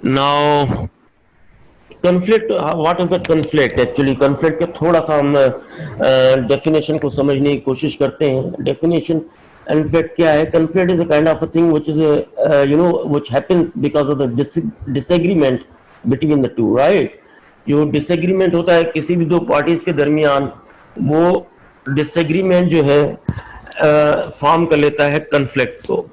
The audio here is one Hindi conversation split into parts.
Now, conflict, what is the conflict? Actually conflict के थोड़ा सा हम definition को समझने की कोशिश करते हैं. Definition conflict क्या है? Conflict is a kind of a thing which is which happens because of the disagreement between the two, right? जो disagreement होता है किसी भी दो parties के दरमियान, वो disagreement जो है form कर लेता है conflict को.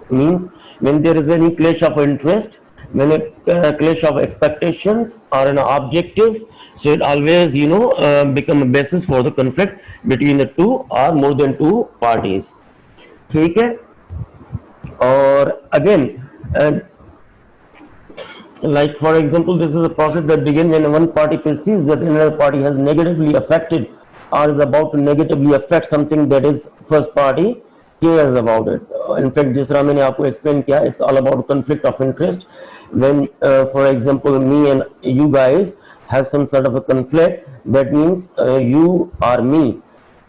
Means when there is any clash of interest, when a clash of expectations or an objective, so it always become a basis for the conflict between the two or more than two parties. ठीक है. और again, like for example, this is a process that begins when one party perceives that another party has negatively affected or is about to negatively affect something that is first party cares about it. In fact, जिस तरह मैंने आपको explain किया, it's all about conflict of interest. When, for example, me and you guys have some sort of a conflict, that means you or me,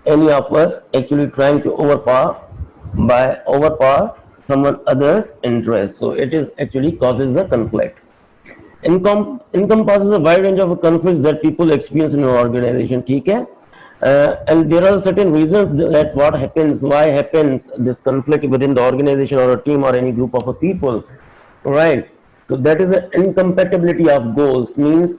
any of us actually trying to overpower someone other's interest. So it is actually causes the conflict. Encompasses a wide range of conflicts that people experience in an organization. ठीक है. And there are certain reasons that why happens this conflict within the organization or a team or any group of a people, right? So that is an incompatibility of goals. Means,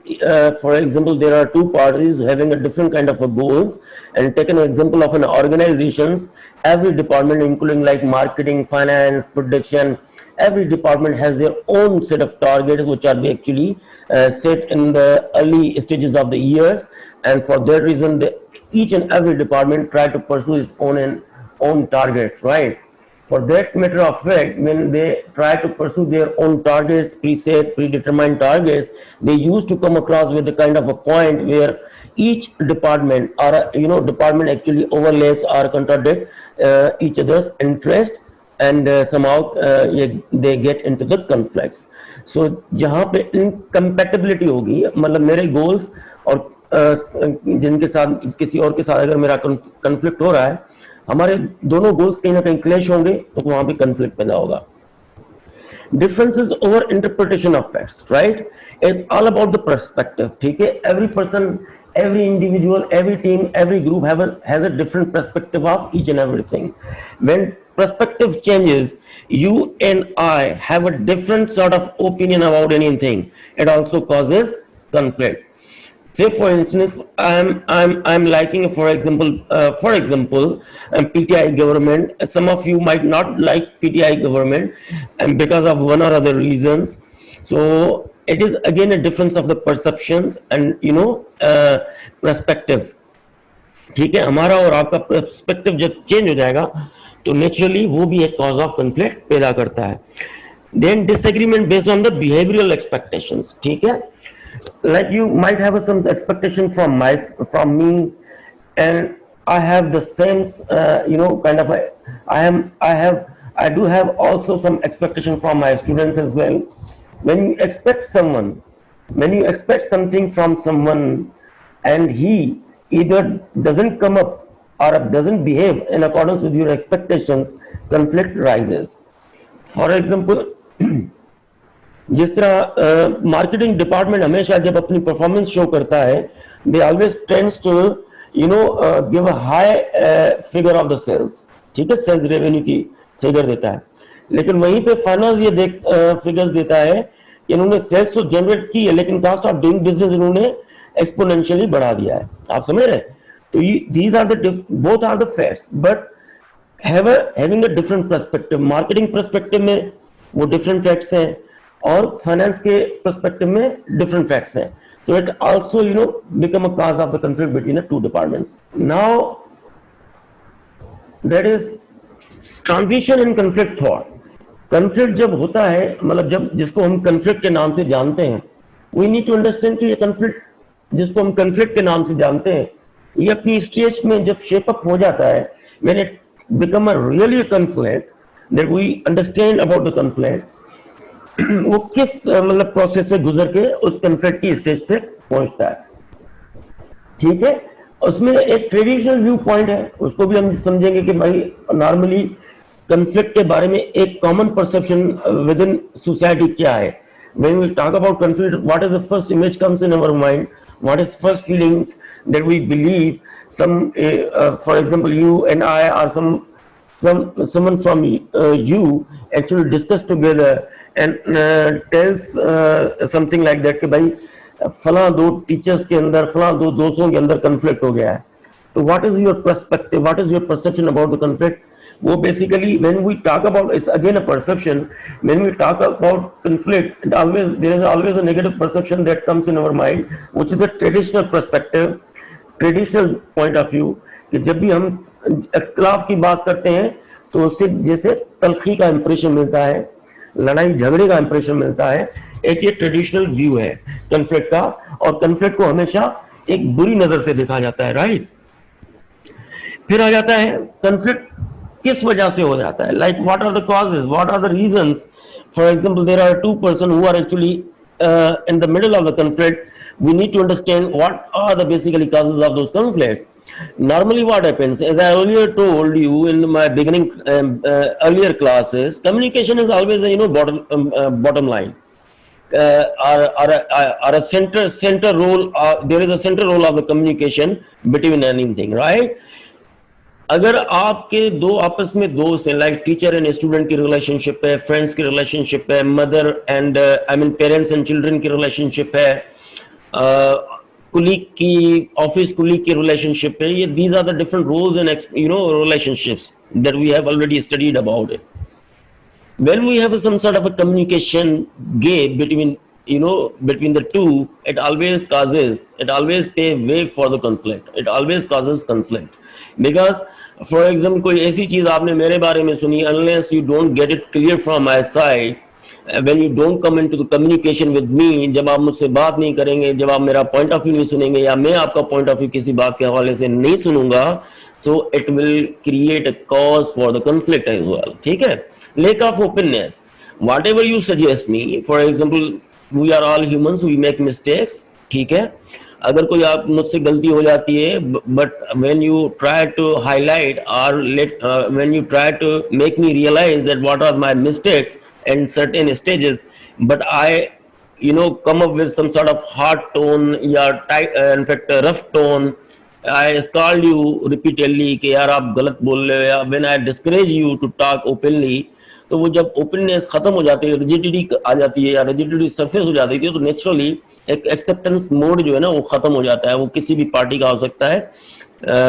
for example, there are two parties having a different kind of a goals. And take an example of an organizations, every department, including like marketing, finance, production, every department has their own set of targets, which are actually set in the early stages of the years. And for that reason, each and every department try to pursue its own targets, right? For that matter of fact, when they try to pursue their own targets, preset, predetermined targets, they used to come across with a kind of a point where each department or department actually overlaps or contradict each other's interest, and somehow they get into the conflicts. So जहाँ पे incompatibility होगी, मतलब मेरे goals और जिनके साथ किसी और के साथ अगर मेरा conflict हो रहा है, हमारे दोनों goals कहीं ना कहीं clash होंगे, तो वहाँ पे conflict पैदा होगा. Differences over interpretation of facts, right? It's all about the perspective. ठीक है. Every person, every individual, every team, every group has a different perspective of each and everything. When perspective changes, you and I have a different sort of opinion about anything. It also causes conflict. Say for instance, I'm liking, for example, PTI government. Some of you might not like PTI government, and because of one or other reasons. So it is again a difference of the perceptions and perspective. ठीक है. हमारा और आपका पर्सपेक्टिव जब चेंज हो जाएगा, तो नेचुरली वो भी एक कॉज ऑफ कॉन्फ्लिक्ट पैदा करता है. Then disagreement based on the behavioural expectations. ठीक है. Like you might have some expectation from me, and I have the same kind of I do have also some expectation from my students as well. When you expect something from someone, and he either doesn't come up or doesn't behave in accordance with your expectations, conflict rises. For example, जिस तरह मार्केटिंग डिपार्टमेंट हमेशा जब अपनी परफॉर्मेंस शो करता है, they always tends to give a high figure of the sales. ठीक है. सेल्स रेवेन्यू की फिगर देता है, लेकिन वहीं पे फाइनेंस ये फिगर्स देता है कि इन्होंने सेल्स तो जनरेट की है, लेकिन कॉस्ट ऑफ डूइंग बिजनेस इन्होंने एक्सपोनेंशियली बढ़ा दिया है. आप समझ रहे हैं? तो these are the both are the facts, but having a different perspective. Marketing perspective में वो डिफरेंट फैक्ट्स हैं, और फाइनेंस के पर्सपेक्टिव में डिफरेंट फैक्ट्स हैं. So it also become a cause of the conflict between the two departments. Now that is transition in conflict thought. conflict जब होता है, मतलब जब जिसको हम conflict के नाम से जानते हैं, we need to understand कि ये conflict जिसको हम conflict के नाम से जानते हैं, ये अपनी स्टेज में जब शेप अप हो जाता है, when it become a really a conflict, that we understand about the conflict, वो किस मतलब प्रोसेस से गुजर के उस कॉन्फ्लिक्ट की स्टेज तक पहुंचता है. ठीक है. उसमें एक ट्रेडिशनल व्यू पॉइंट है, उसको भी हम समझेंगे कि भाई नॉर्मली कॉन्फ्लिक्ट के बारे में एक common perception with in society क्या है. When we talk about conflict, what is the first image comes in our mind? What is first feelings that we believe for example, you and I, or someone from you actually discuss together and tells something like that कि भाई फला दो टीचर्स के अंदर, फला दो दोस्तों के अंदर कन्फ्लिक्ट हो गया है, तो what is your perspective, what is your perception about the conflict? वो basically, when we talk about, it's again a perception. When we talk about conflict, there is always a negative perception that comes in our mind, which is a traditional perspective, traditional point of view, कि जब भी हम इख्तिलाफ की बात करते हैं तो उससे जैसे तलखी का इंप्रेशन मिलता है, लड़ाई झगड़े का इंप्रेशन मिलता है। एक ये ट्रेडिशनल व्यू है कन्फ्लिक्ट का, और कन्फ्लिक्ट को हमेशा एक बुरी नजर से देखा जाता है, राइट। फिर आ जाता है कन्फ्लिक्ट किस वजह से हो जाता है, like what are the causes, what are the reasons. For example, there are two person who are actually in the middle of the conflict. We need to understand what are the basically causes of those conflict. Normally what happens, as I earlier told you in my beginning earlier classes, communication is always a bottom line, or a center role. There is a center role of the communication between anything, right? अगर आपके दो आपस में दोस्त हैं, लाइक टीचर एंड स्टूडेंट की रिलेशनशिप है, फ्रेंड्स की रिलेशनशिप है, mother and I mean parents and children की रिलेशनशिप है, कुलीग की, ऑफिस कुलीग की रिलेशनशिप है, ये these are the different roles and relationships that we have already studied about it. When we have some sort of a communication gap between the two, it always pave way for the conflict. It always causes conflict because, for example, कोई ऐसी चीज आपने मेरे बारे में सुनी, unless you don't get it clear from my side, when you don't come into the communication with me, जब आप मुझसे बात नहीं करेंगे, जब आप मेरा point of view नहीं सुनेंगे, या मैं आपका point of view किसी बात के हवाले से नहीं सुनूंगा, so it will create a cause for the conflict as well. ठीक है. Lack of openness, whatever you suggest me, for example, we are all humans, we make mistakes. ठीक है. अगर कोई आप मुझसे गलती हो जाती है, but when you try to highlight or when you try to make me realize that what are my mistakes in certain stages, but I come up with some sort of hard tone, in fact rough tone, I scold you repeatedly कि यार आप गलत बोल रहे हो, या when I discourage you to talk openly, तो वो जब ओपननेस खत्म हो जाती है, रिजिडिटी आ जाती है, या रिजिडिटी सरफेस हो जाती है, तो नेचुरली एक एक्सेप्टेंस मोड जो है ना वो खत्म हो जाता है. वो किसी भी पार्टी का हो सकता है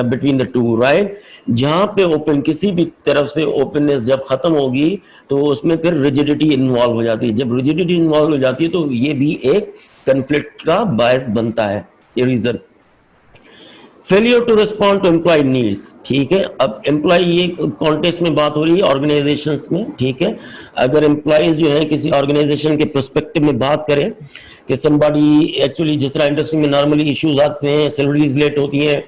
बिटवीन द टू, राइट. जहां पे किसी भी तरफ से ओपननेस जब खत्म होगी तो उसमें फिर रिजिडिटी इन्वॉल्व हो जाती है. जब रिजिडिटी इन्वॉल्व हो जाती है तो ये भी एक कंफ्लिक्ट का बायस बनता है, ये reason. Failure to respond to employ needs. ठीक है. अब एम्प्लॉय, ये कॉन्टेक्स्ट में बात हो रही है ऑर्गेनाइजेशंस में. ठीक है. अगर एम्प्लॉयज जो है किसी ऑर्गेनाइजेशन के पर्सपेक्टिव में बात करें कि समबडी एक्चुअली, जिस तरह इंडस्ट्री में नॉर्मली इश्यूज आते हैं, सैलरीज लेट होती हैं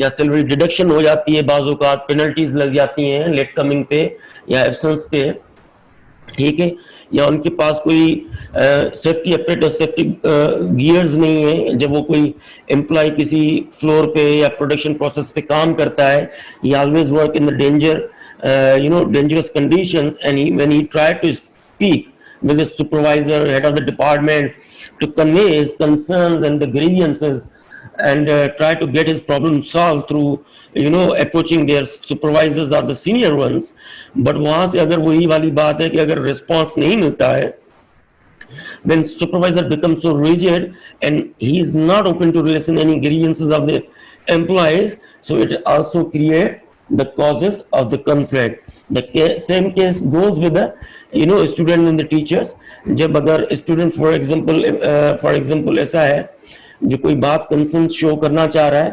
या सैलरी डिडक्शन हो जाती है, बाज़ औक़ात पेनल्टीज लग जाती हैं लेट कमिंग पे या एब्सेंस पे. ठीक है. या उनके पास कोई सेफ्टी अपडेट, सेफ्टी गियर्स नहीं है. जब वो कोई एम्प्लॉय किसी फ्लोर पे या प्रोडक्शन प्रोसेस पे काम करता है, he always work in the dangerous conditions, and when he try to speak with the supervisor, head of the department, to convey his concerns and the grievances, and try to get his problem solved through approaching their supervisors or the senior ones. But वहां से अगर वही वाली बात है कि अगर response नहीं मिलता है, when supervisor becomes so rigid and he is not open to listen any grievances of the employees, so it also create the causes of the conflict. The same case goes with the student and the teachers. जब अगर student for example ऐसा है जो कोई बात कंसर्न शो करना चाह रहा है,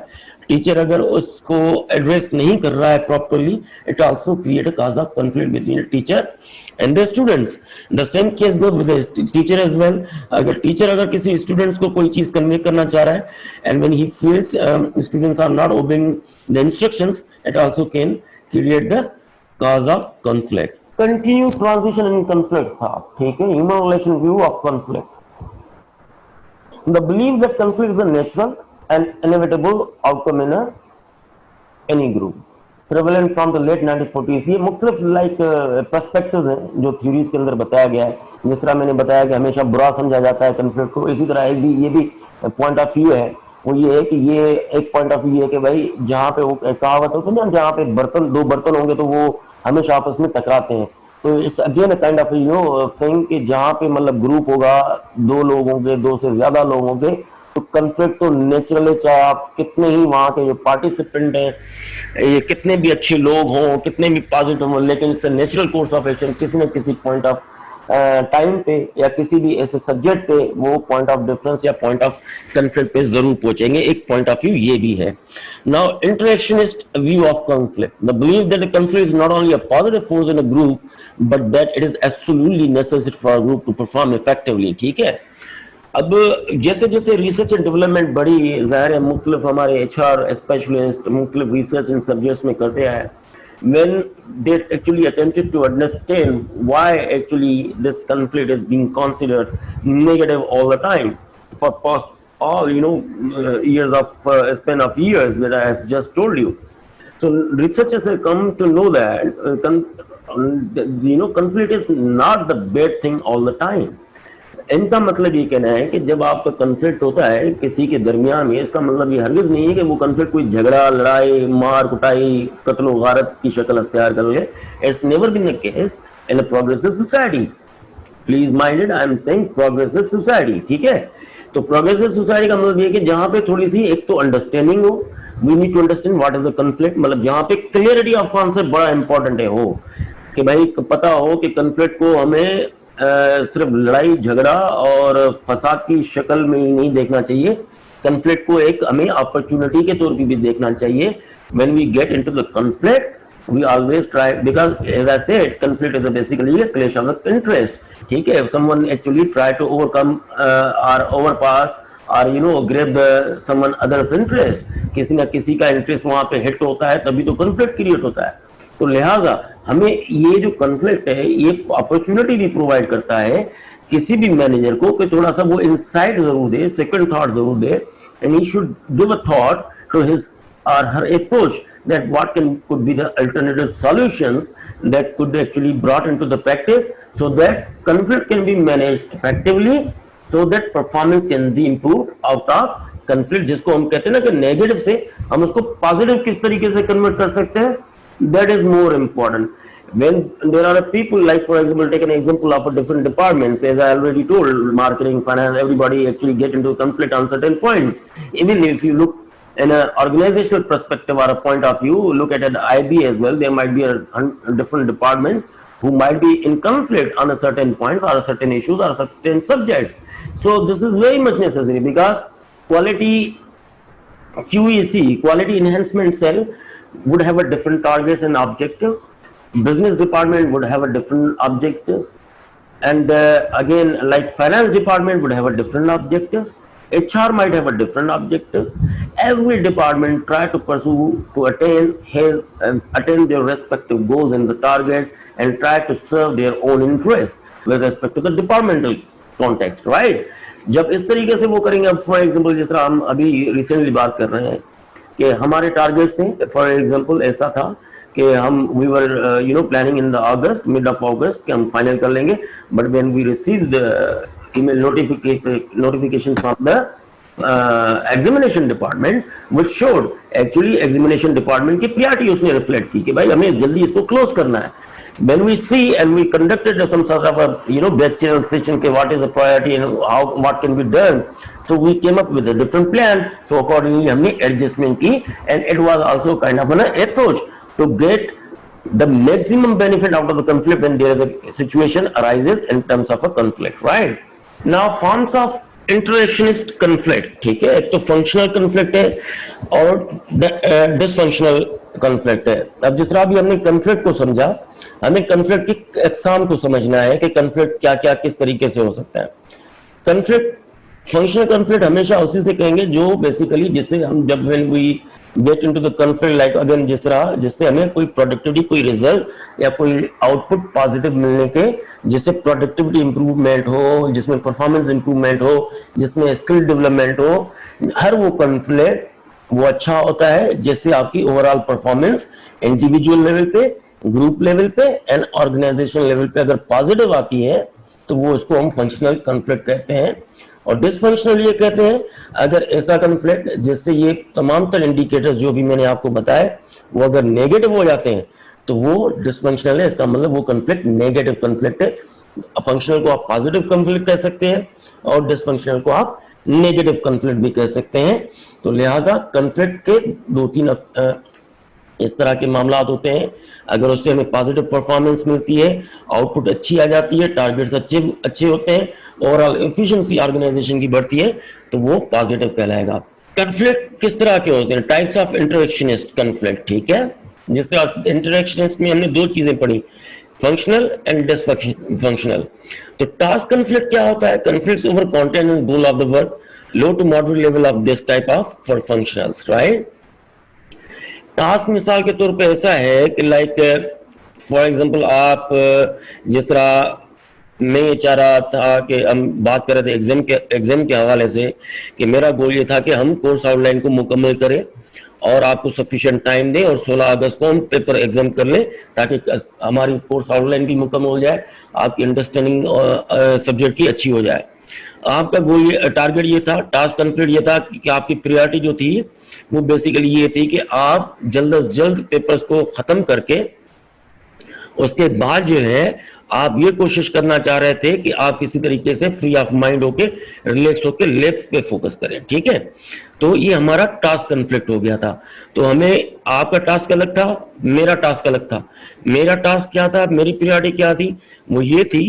टीचर अगर उसको एड्रेस नहीं कर रहा है properly, it also create a cause of conflict between teacher and the students. The same case goes with the teacher as well. अगर किसी स्टूडेंट्स को कोई चीज कन्वे करना चाह रहा है, and when he feels students are not obeying the instructions, it also can create the cause of conflict. Continue transition in conflict thought. ठीक है. Human relation view of conflict. The belief that conflict is a natural and inevitable outcome in any group. Prevalent from the late 1940s। ये मुख्तलिफ लाइक पर्सपेक्टिव्स हैं जो थ्योरीज के अंदर बताया गया है। जिस तरह मैंने बताया कि हमेशा बुरा समझा जाता है कन्फ्लिक्ट को, इसी तरह एक भी ये भी पॉइंट ऑफ व्यू है। वो ये है कि ये एक पॉइंट ऑफ व्यू है कि भाई जहाँ पे वो कहावत होती है ना, जहाँ पे बर्तन दो बर्तन होंगे तो वो हमेशा आपस में टकराते हैं। तो it's again kind of thing कि जहाँ पे मतलब ग्रुप होगा, दो लोग होंगे, दो से ज्यादा लोग होंगे, तो कंफ्लिक्ट तो नेचुरली, चाहे आप कितने ही वहां के जो पार्टिसिपेंट हैं, ये कितने भी अच्छे लोग हों, कितने भी पॉजिटिव हों, लेकिन इससे नेचुरल कोर्स ऑफ एक्शन किसी न किसी पॉइंट ऑफ टाइम पे या किसी भी ऐसे सब्जेक्ट पे वो पॉइंट ऑफ डिफरेंस या पॉइंट ऑफ कंफ्लिक्ट पे जरूर पहुंचेंगे। एक पॉइंट ऑफ व्यू ये भी है। Now interactionist view of conflict, the believe that conflict is not only a positive force in a group but that it is absolutely necessary for a group to perform effectively. ठीक है, अब जैसे जैसे रिसर्च एंड डेवलपमेंट बड़ी, जाहिर है मुख्तलिफ हमारे HR स्पेशलिस्ट मुख्तलिफ रिसर्च इन सब्जेक्ट्स में करते हैं, when they actually attempted to understand why actually this conflict is being considered negative all the time for past all years of span of years that I have just told you. So researchers have come to know that conflict is not the bad thing all the time. इनका मतलब ये कहना है कि जब आपका कन्फ्लिक्ट होता है किसी के दरमियान में, इसका मतलब ये हरगिज नहीं है कि वो कन्फ्लिक्ट कोई झगड़ा, लड़ाई, मार कुटाई, कत्ल गारत की शक्ल अख्तियार कर ले। It's never been the case in a progressive society. Please minded, I am saying progressive society. ठीक है, तो प्रोग्रेसिव सोसाइटी का मतलब ये कि जहां पे थोड़ी सी एक तो अंडरस्टैंडिंग हो, we need to understand what is the conflict, मतलब जहां पे क्लियरिटी ऑफ कॉन्सेप्ट बड़ा इंपॉर्टेंट है, हो कि भाई पता हो कि कन्फ्लिक्ट को हमें सिर्फ लड़ाई झगड़ा और फसाद की शक्ल में ही नहीं देखना चाहिए, कन्फ्लिक्ट को एक हमें अपॉर्चुनिटी के तौर पर भी देखना चाहिए। When we get into the conflict we always try, because as I said conflict is basically a clash of interest. ठीक है, someone actually try to overcome और ओवरपास और ग्रैब समवन अदर्स इंटरेस्ट, किसी ना किसी का इंटरेस्ट वहां पे हिट होता है, तभी तो कन्फ्लिक्ट क्रिएट होता है। तो लिहाजा हमें ये जो कन्फ्लिक्ट है ये अपॉर्चुनिटी भी प्रोवाइड करता है किसी भी मैनेजर को कि थोड़ा सा वो इनसाइट जरूर दे, सेकंड थॉट जरूर दे, and he should give a thought to his or her approach that what could be the alternative solutions that could actually brought into the practice so that conflict can be managed effectively, so that performance can be improved out of conflict, जिसको हम कहते हैं ना कि नेगेटिव से हम उसको पॉजिटिव किस तरीके से कन्वर्ट कर सकते हैं, that is more important. When there are people, like for example, take an example of a different departments, as I already told, marketing, finance, everybody actually get into conflict on certain points. Even if you look in an organizational perspective or a point of view, look at an IB as well, there might be different departments who might be in conflict on a certain point or a certain issues or certain subjects. So this is very much necessary because quality QEC, quality enhancement cell, would have a different targets and objectives. Business department would have a different objectives, and again, like finance department would have a different objectives. HR might have a different objectives. Every department try to pursue to attain their respective goals and the targets, and try to serve their own interests with respect to the departmental context, right? जब इस तरीके से वो करेंगे, अब फॉर एग्जाम्पल जिस तरह हम अभी रिसेंटली बात कर रहे हैं कि हमारे टारगेट्स थे, फॉर एग्जांपल ऐसा था कि हम we were planning in the August, mid of August कि हम फाइनल कर लेंगे, but when we received email notification from the examination department which showed actually examination department की प्रायोरिटी उसने रिफ्लेक्ट की कि भाई हमें जल्दी इसको क्लोज करना है। When we see and we conducted some sort of a batch session, what is the priority and what can be done, so we came up with a different plan. So accordingly हमने adjustment की, and it was also kind of an approach to get the maximum benefit out of the conflict when there is a situation arises in terms of a conflict, right? Now forms of interactionist conflict, ठीक है, एक तो फंक्शनल कन्फ्लिक्ट है और डिसफंक्शनल कन्फ्लिक्ट है। अब जिस तरह भी हमने कन्फ्लिक्ट को समझा, हमें कन्फ्लिक्ट की अक़साम को समझना है कि कन्फ्लिक्ट क्या क्या किस तरीके से हो सकता है। कन्फ्लिक्ट, फंक्शनल कन्फ्लिक्ट हमेशा उसी से कहेंगे जो बेसिकली जिससे हम जब when we get into the conflict, like again जिस तरह जिससे हमें कोई प्रोडक्टिविटी, कोई रिजल्ट या कोई आउटपुट पॉजिटिव मिलने के, जिससे प्रोडक्टिविटी इंप्रूवमेंट हो, जिसमें परफॉर्मेंस इंप्रूवमेंट हो, जिसमें स्किल डेवलपमेंट हो, हर वो कन्फ्लिक्ट वो अच्छा होता है, जिससे आपकी ओवरऑल परफॉर्मेंस इंडिविजुअल लेवल पे, ग्रुप लेवल पे एंड ऑर्गेनाइजेशन लेवल पे अगर पॉजिटिव आती है तो वो उसको हम फंक्शनल कॉन्फ्लिक्ट कहते हैं। और डिसफंक्शनल ये कहते हैं अगर ऐसा कॉन्फ्लिक्ट जिससे ये तमाम तर इंडिकेटर्स जो भी मैंने आपको बताए वो अगर नेगेटिव हो जाते हैं तो वो डिसफंक्शनल है। इसका मतलब वो कॉन्फ्लिक्ट नेगेटिव कॉन्फ्लिक्ट है। फंक्शनल को आप पॉजिटिव कॉन्फ्लिक्ट कह सकते हैं और डिसफंक्शनल को आप नेगेटिव कॉन्फ्लिक्ट भी कह सकते हैं। तो लिहाजा कॉन्फ्लिक्ट के दो तीन इस तरह के मामला होते हैं। अगर उससे हमें पॉजिटिव परफॉर्मेंस मिलती है, आउटपुट अच्छी आ जाती है, टारगेट्स अच्छे होते हैं, ओवरऑल एफिशिएंसी ऑर्गेनाइजेशन की बढ़ती है, तो वो पॉजिटिव कहलाएगा। कॉन्फ्लिक्ट किस तरह के होते हैं? टाइप्स ऑफ इंटरेक्शनिस्ट कॉन्फ्लिक्ट, ठीक है। जिससे इंटरेक्शनिस्ट में हमने दो चीजें पढ़ी, फंक्शनल एंड डिसफंक्शनल। तो टास्क कॉन्फ्लिक्ट क्या होता है? Conflicts over content and goal of the work, low to moderate level of this type of for functionals, right. Task मिसाल के तौर पे ऐसा है कि लाइक फॉर एग्जांपल आप जिस तरह मैं ये चाह रहा था कि हम बात कर रहे थे एग्जाम के हवाले से कि मेरा गोल ये था कि हम कोर्स आउटलाइन को मुकम्मल करें और आपको सफिशिएंट टाइम दें और 16 अगस्त को हम पेपर एग्जाम कर लें ताकि हमारी कोर्स आउटलाइन भी मुकम्मल हो जाए, आपकी अंडरस्टैंडिंग सब्जेक्ट की अच्छी हो जाए। आपका गोल टारगेट ये था, टास्क कंप्लीट ये था कि आपकी प्रायोरिटी जो थी वो बेसिकली ये थी कि आप जल्द से जल्द पेपर्स को खत्म करके उसके बाद जो है आप ये कोशिश करना चाह रहे थे कि आप किसी तरीके से फ्री ऑफ माइंड होके रिलैक्स होके लेफ्ट पे फोकस करें, ठीक है। तो ये हमारा टास्क कॉन्फ्लिक्ट हो गया था। तो हमें आपका टास्क अलग था, मेरा टास्क अलग था। मेरा टास्क क्या था, मेरी प्रायोरिटी क्या थी? वो ये थी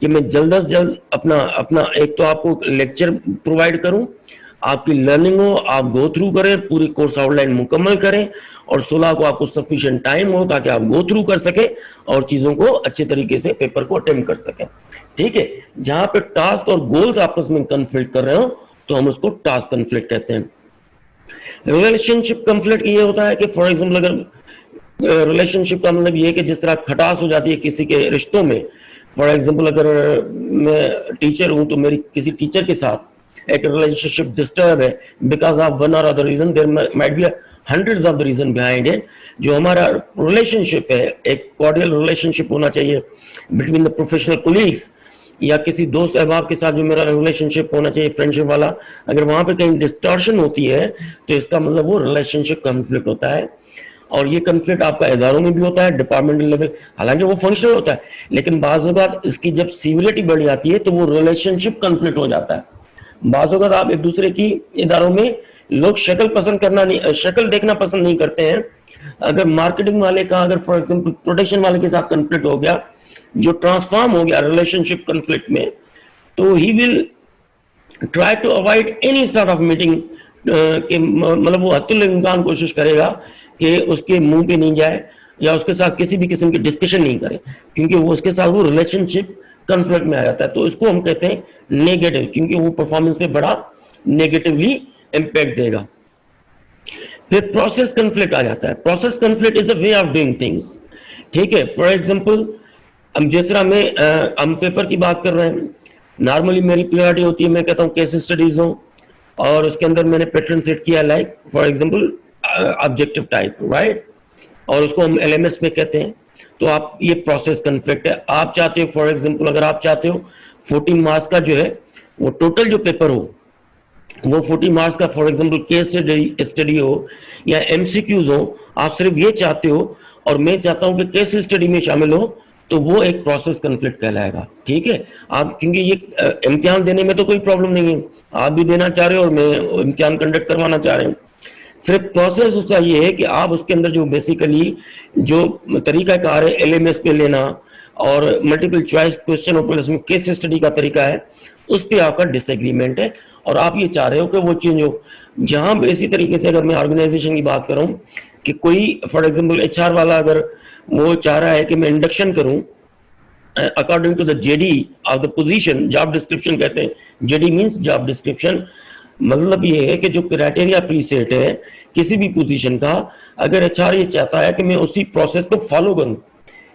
कि मैं जल्द से जल्द अपना अपना एक तो आपको लेक्चर प्रोवाइड करूं, आपकी लर्निंग हो, आप गो थ्रू करें, पूरी कोर्स आउटलाइन मुकम्मल करें और 16 को आपको सफिशिएंट टाइम हो ताकि आप गो थ्रू कर सके और चीजों को अच्छे तरीके से पेपर को अटेम्प्ट कर सके, ठीक है। जहां पे टास्क और गोल्स आपस में कॉन्फ्लिक्ट कर रहे हो तो हम उसको टास्क कॉन्फ्लिक्ट कहते हैं। रिलेशनशिप कॉन्फ्लिक्ट ये होता है कि फॉर एग्जाम्पल अगर रिलेशनशिप का मतलब ये है कि जिस तरह खटास हो जाती है किसी के रिश्तों में, फॉर एग्जाम्पल अगर मैं टीचर हूं तो मेरी किसी टीचर के साथ एक रिलेशनशिप डिस्टर्ब है बिकॉज ऑफ वन और other reason, there might be hundreds of the reason behind it. जो हमारा रिलेशनशिप है एक कॉर्डियल रिलेशनशिप होना चाहिए बिटवीन द प्रोफेशनल कोलीग्स या किसी दोस्त अहबाब के साथ जो मेरा रिलेशनशिप होना चाहिए फ्रेंडशिप वाला, अगर वहां पे कहीं डिस्टॉर्शन होती है तो इसका मतलब वो रिलेशनशिप कॉन्फ्लिक्ट होता है। और ये कॉन्फ्लिक्ट आपका इदारों में भी होता है, डिपार्टमेंटल लेवल, हालांकि वो फंक्शनल होता है, लेकिन बाज़ औक़ात इसकी जब सीवियरिटी बढ़ जाती है तो वो रिलेशनशिप कॉन्फ्लिक्ट हो जाता है। बाज़ औक़ात आप एक दूसरे की इदारों में लोग शक्ल पसंद करना नहीं, शक्ल देखना पसंद नहीं करते हैं। अगर मार्केटिंग वाले का अगर फॉर एग्जाम्पल प्रोडक्शन वाले के साथ कॉन्फ्लिक्ट हो गया जो ट्रांसफॉर्म हो गया रिलेशनशिप कॉन्फ्लिक्ट में, तो he will try to avoid any sort of meeting के मतलब वो हत्तुल इम्कान कोशिश करेगा कि उसके मुंह पे नहीं जाए या उसके साथ किसी भी किस्म की डिस्कशन नहीं करे क्योंकि वो उसके साथ वो रिलेशनशिप कॉन्फ्लिक्ट में आ जाता है। तो इसको हम कहते हैं नेगेटिव, क्योंकि वो परफॉर्मेंस पे बड़ा नेगेटिवली इम्पैक्ट देगा। फिर प्रोसेस कॉन्फ्लिक्ट आ जाता है। Process conflict is a way of doing things, ठीक है। फॉर एग्जांपल हम जिस तरह में हम पेपर की बात कर रहे हैं, नॉर्मली मेरी प्रायोरिटी होती है, मैं कहता हूँ केस स्टडीज हो और उसके अंदर मैंने पैटर्न सेट किया like for example objective type, right, और उसको हम एलएमएस में कहते हैं। तो आप ये प्रोसेस कॉन्फ्लिक्ट है। आप चाहते हो फॉर एग्जांपल अगर आप चाहते हो 14 मार्क्स का जो है वो टोटल जो पेपर हो वो 40 मार्क्स का फॉर एग्जांपल केस स्टडी हो या एमसीक्यूज हो, आप सिर्फ ये चाहते हो और मैं चाहता हूं कि केस स्टडी में शामिल हो, तो वो एक प्रोसेस कॉन्फ्लिक्ट कहलाएगा, ठीक है। आप क्योंकि ये इम्तिहान देने में तो कोई प्रॉब्लम नहीं है, आप भी देना चाह रहे हो और मैं इम्तिहान कंडक्ट करवाना चाह रहे हूँ। सिर्फ प्रोसेस उसका ये है कि आप उसके अंदर जो बेसिकली जो तरीकाकार है एलएमएस पे लेना और मल्टीपल चॉइस क्वेश्चन और प्लस में केस स्टडी का तरीका है, उस पर आपका डिसएग्रीमेंट है और आप ये चाह रहे हो कि वो चेंज हो। जहां इसी तरीके से अगर मैं ऑर्गेनाइजेशन की बात करूं कि कोई फॉर एग्जांपल एचआर वाला अगर वो चाह रहा है कि मैं इंडक्शन करूं according to the JD of the position, job description कहते हैं, जेडी मींस जॉब डिस्क्रिप्शन, मतलब ये है कि जो क्राइटेरिया प्रीसेट है किसी भी पोजीशन का, अगर एचआर ये चाहता है कि मैं उसी प्रोसेस को फॉलो करूं,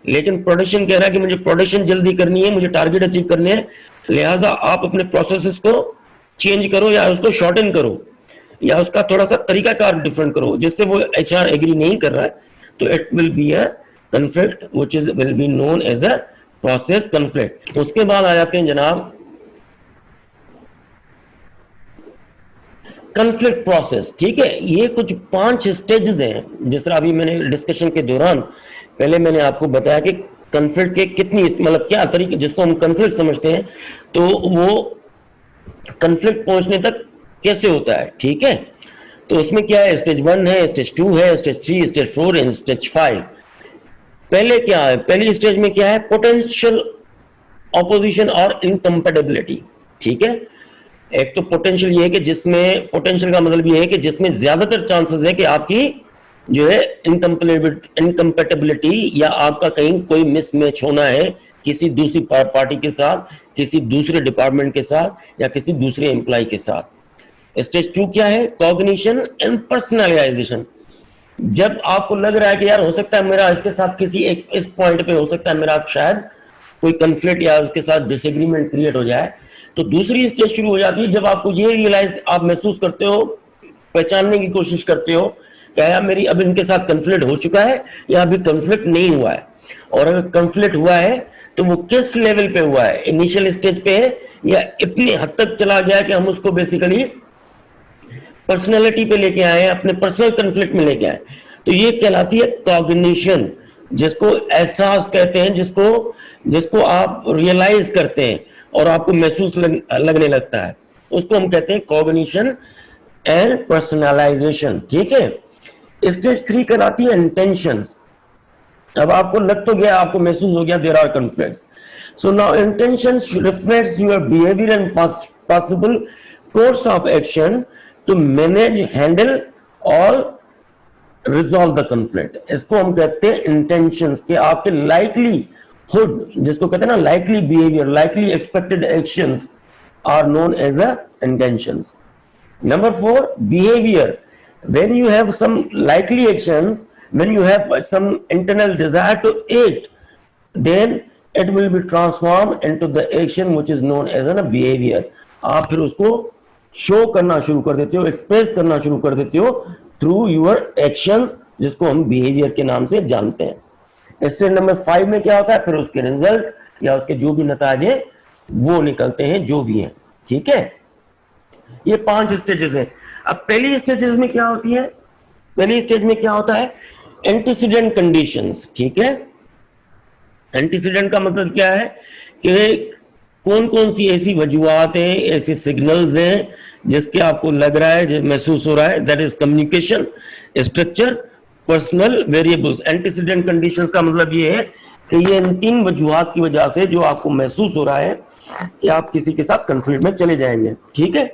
लेकिन प्रोडक्शन कह रहा है कि मुझे प्रोडक्शन जल्दी करनी है, मुझे टारगेट अचीव करने हैं, लिहाजा आप अपने प्रोसेसेस को चेंज करो या उसको शॉर्टन करो, या उसका थोड़ा सा तरीकाकार डिफरेंट करो जिससे वो HR एग्री नहीं कर रहा है, तो it will be a conflict which is will be known as a process conflict. उसके बाद आ जाते हैं जनाब conflict process. ठीक है, ये कुछ 5 स्टेजेस हैं जिस तरह अभी मैंने डिस्कशन के दौरान पहले मैंने आपको बताया कि conflict के कितनी मतलब क्या तरीके जिसको हम conflict समझते हैं, तो वो conflict पहुंचने तक कैसे होता है. ठीक है, तो उसमें क्या है, स्टेज 1 है, स्टेज 2 है, स्टेज 3, स्टेज 4 एंड स्टेज 5. पहले क्या है, पहली स्टेज में क्या है, पोटेंशियल ऑपोजिशन और इनकम्पेटिबिलिटी. ठीक है, एक तो पोटेंशियल ये है कि जिसमें, पोटेंशियल का मतलब ये है कि जिसमें ज्यादातर चांसेस है कि आपकी जो है इनकम्पेटिबिलिटी या आपका कहीं कोई मिसमैच होना है किसी दूसरी पार्टी के साथ, किसी दूसरे डिपार्टमेंट के साथ या किसी दूसरे एम्प्लॉय के साथ. स्टेज 2 क्या है, कॉग्निशन एंड पर्सनलाइजेशन. जब आपको लग रहा है कि यार हो सकता है मेरा इसके साथ किसी एक इस पॉइंट पे हो सकता है मेरा शायद कोई कन्फ्लिक्ट या उसके साथ डिसएग्रीमेंट क्रिएट हो जाए, तो दूसरी स्टेज शुरू हो जाती है जब आपको ये रियलाइज आप महसूस करते हो, पहचानने की कोशिश करते हो क्या यार मेरी अब इनके साथ कन्फ्लिक्ट हो चुका है या अभी कन्फ्लिक्ट नहीं हुआ है, और अगर कन्फ्लिक्ट हुआ है तो वो किस लेवल पे हुआ है, इनिशियल स्टेज पे है या इतनी हद तक चला गया कि हम उसको बेसिकली पर्सनैलिटी पे लेके आए, अपने पर्सनल कन्फ्लिक्ट में लेके आए. तो ये कहलाती है कॉग्निशन, जिसको एहसास कहते हैं, जिसको आप रियलाइज करते हैं और आपको महसूस लगने लगता है, उसको हम कहते हैं कॉग्निशन एंड पर्सनलाइजेशन. ठीक है, स्टेज 3 कहलाती है इंटेंशंस. अब आपको लग तो गया, आपको महसूस हो गया there are conflicts. So now intentions reflects your behaviour and possible course of action to manage, handle और resolve the conflict. इसको हम कहते हैं intentions के आपके likelihood, जिसको कहते हैं ना likely behavior, likely expected actions are known as a intentions. Number 4, behavior. When you have some likely actions, when you have some internal desire to act, then it will be transformed into the action which is known as a behavior. आप फिर उसको शो करना शुरू कर देते हो, एक्सप्रेस करना शुरू कर देते हो थ्रू यूर एक्शंस, जिसको हम बिहेवियर के नाम से जानते हैं. स्टेज नंबर 5 में क्या होता है, फिर उसके रिजल्ट या उसके जो भी नतीजे वो निकलते हैं जो भी हैं. ठीक है, ये 5 स्टेजेस हैं. अब पहली स्टेजेस में क्या होती है, पहली स्टेज में क्या होता है, एंटीसीडेंट कंडीशंस. ठीक है, एंटीसीडेंट का मतलब क्या है कि कौन कौन सी ऐसी वजूहत हैं, ऐसे सिग्नल्स हैं जिसके आपको लग रहा है, महसूस हो रहा है, that is communication, structure, personal variables. Antecedent conditions का मतलब ये है कि ये इन 3 वजूहत की वजह से जो आपको महसूस हो रहा है कि आप किसी के साथ कंफ्लिक्ट में चले जाएंगे. ठीक है,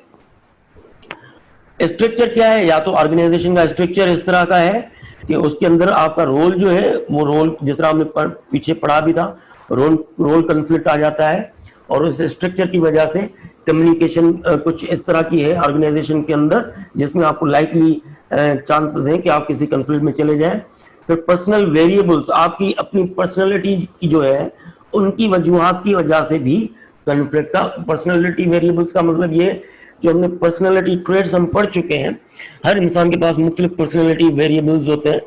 स्ट्रक्चर क्या है, या तो ऑर्गेनाइजेशन का स्ट्रक्चर इस तरह का है कि उसके अंदर आपका रोल जो है वो रोल जिस तरह हमने पीछे पढ़ा भी था, रोल कंफ्लिक्ट आ जाता है, और उस स्ट्रक्चर की वजह से कम्युनिकेशन कुछ इस तरह की है ऑर्गेनाइजेशन के अंदर जिसमें आपको लाइकली चांसेस हैं कि आप किसी कंफ्लिक्ट में चले जाएं. फिर पर्सनल वेरिएबल्स, आपकी अपनी पर्सनालिटी की जो है उनकी वजूहात की वजह से भी कंफ्लिक्ट का. पर्सनालिटी वेरिएबल्स का मतलब ये, जो हमने पर्सनालिटी ट्रेड्स हम पढ़ चुके हैं, हर इंसान के पास मुख्तलिफ पर्सनालिटी वेरिएबल्स होते हैं,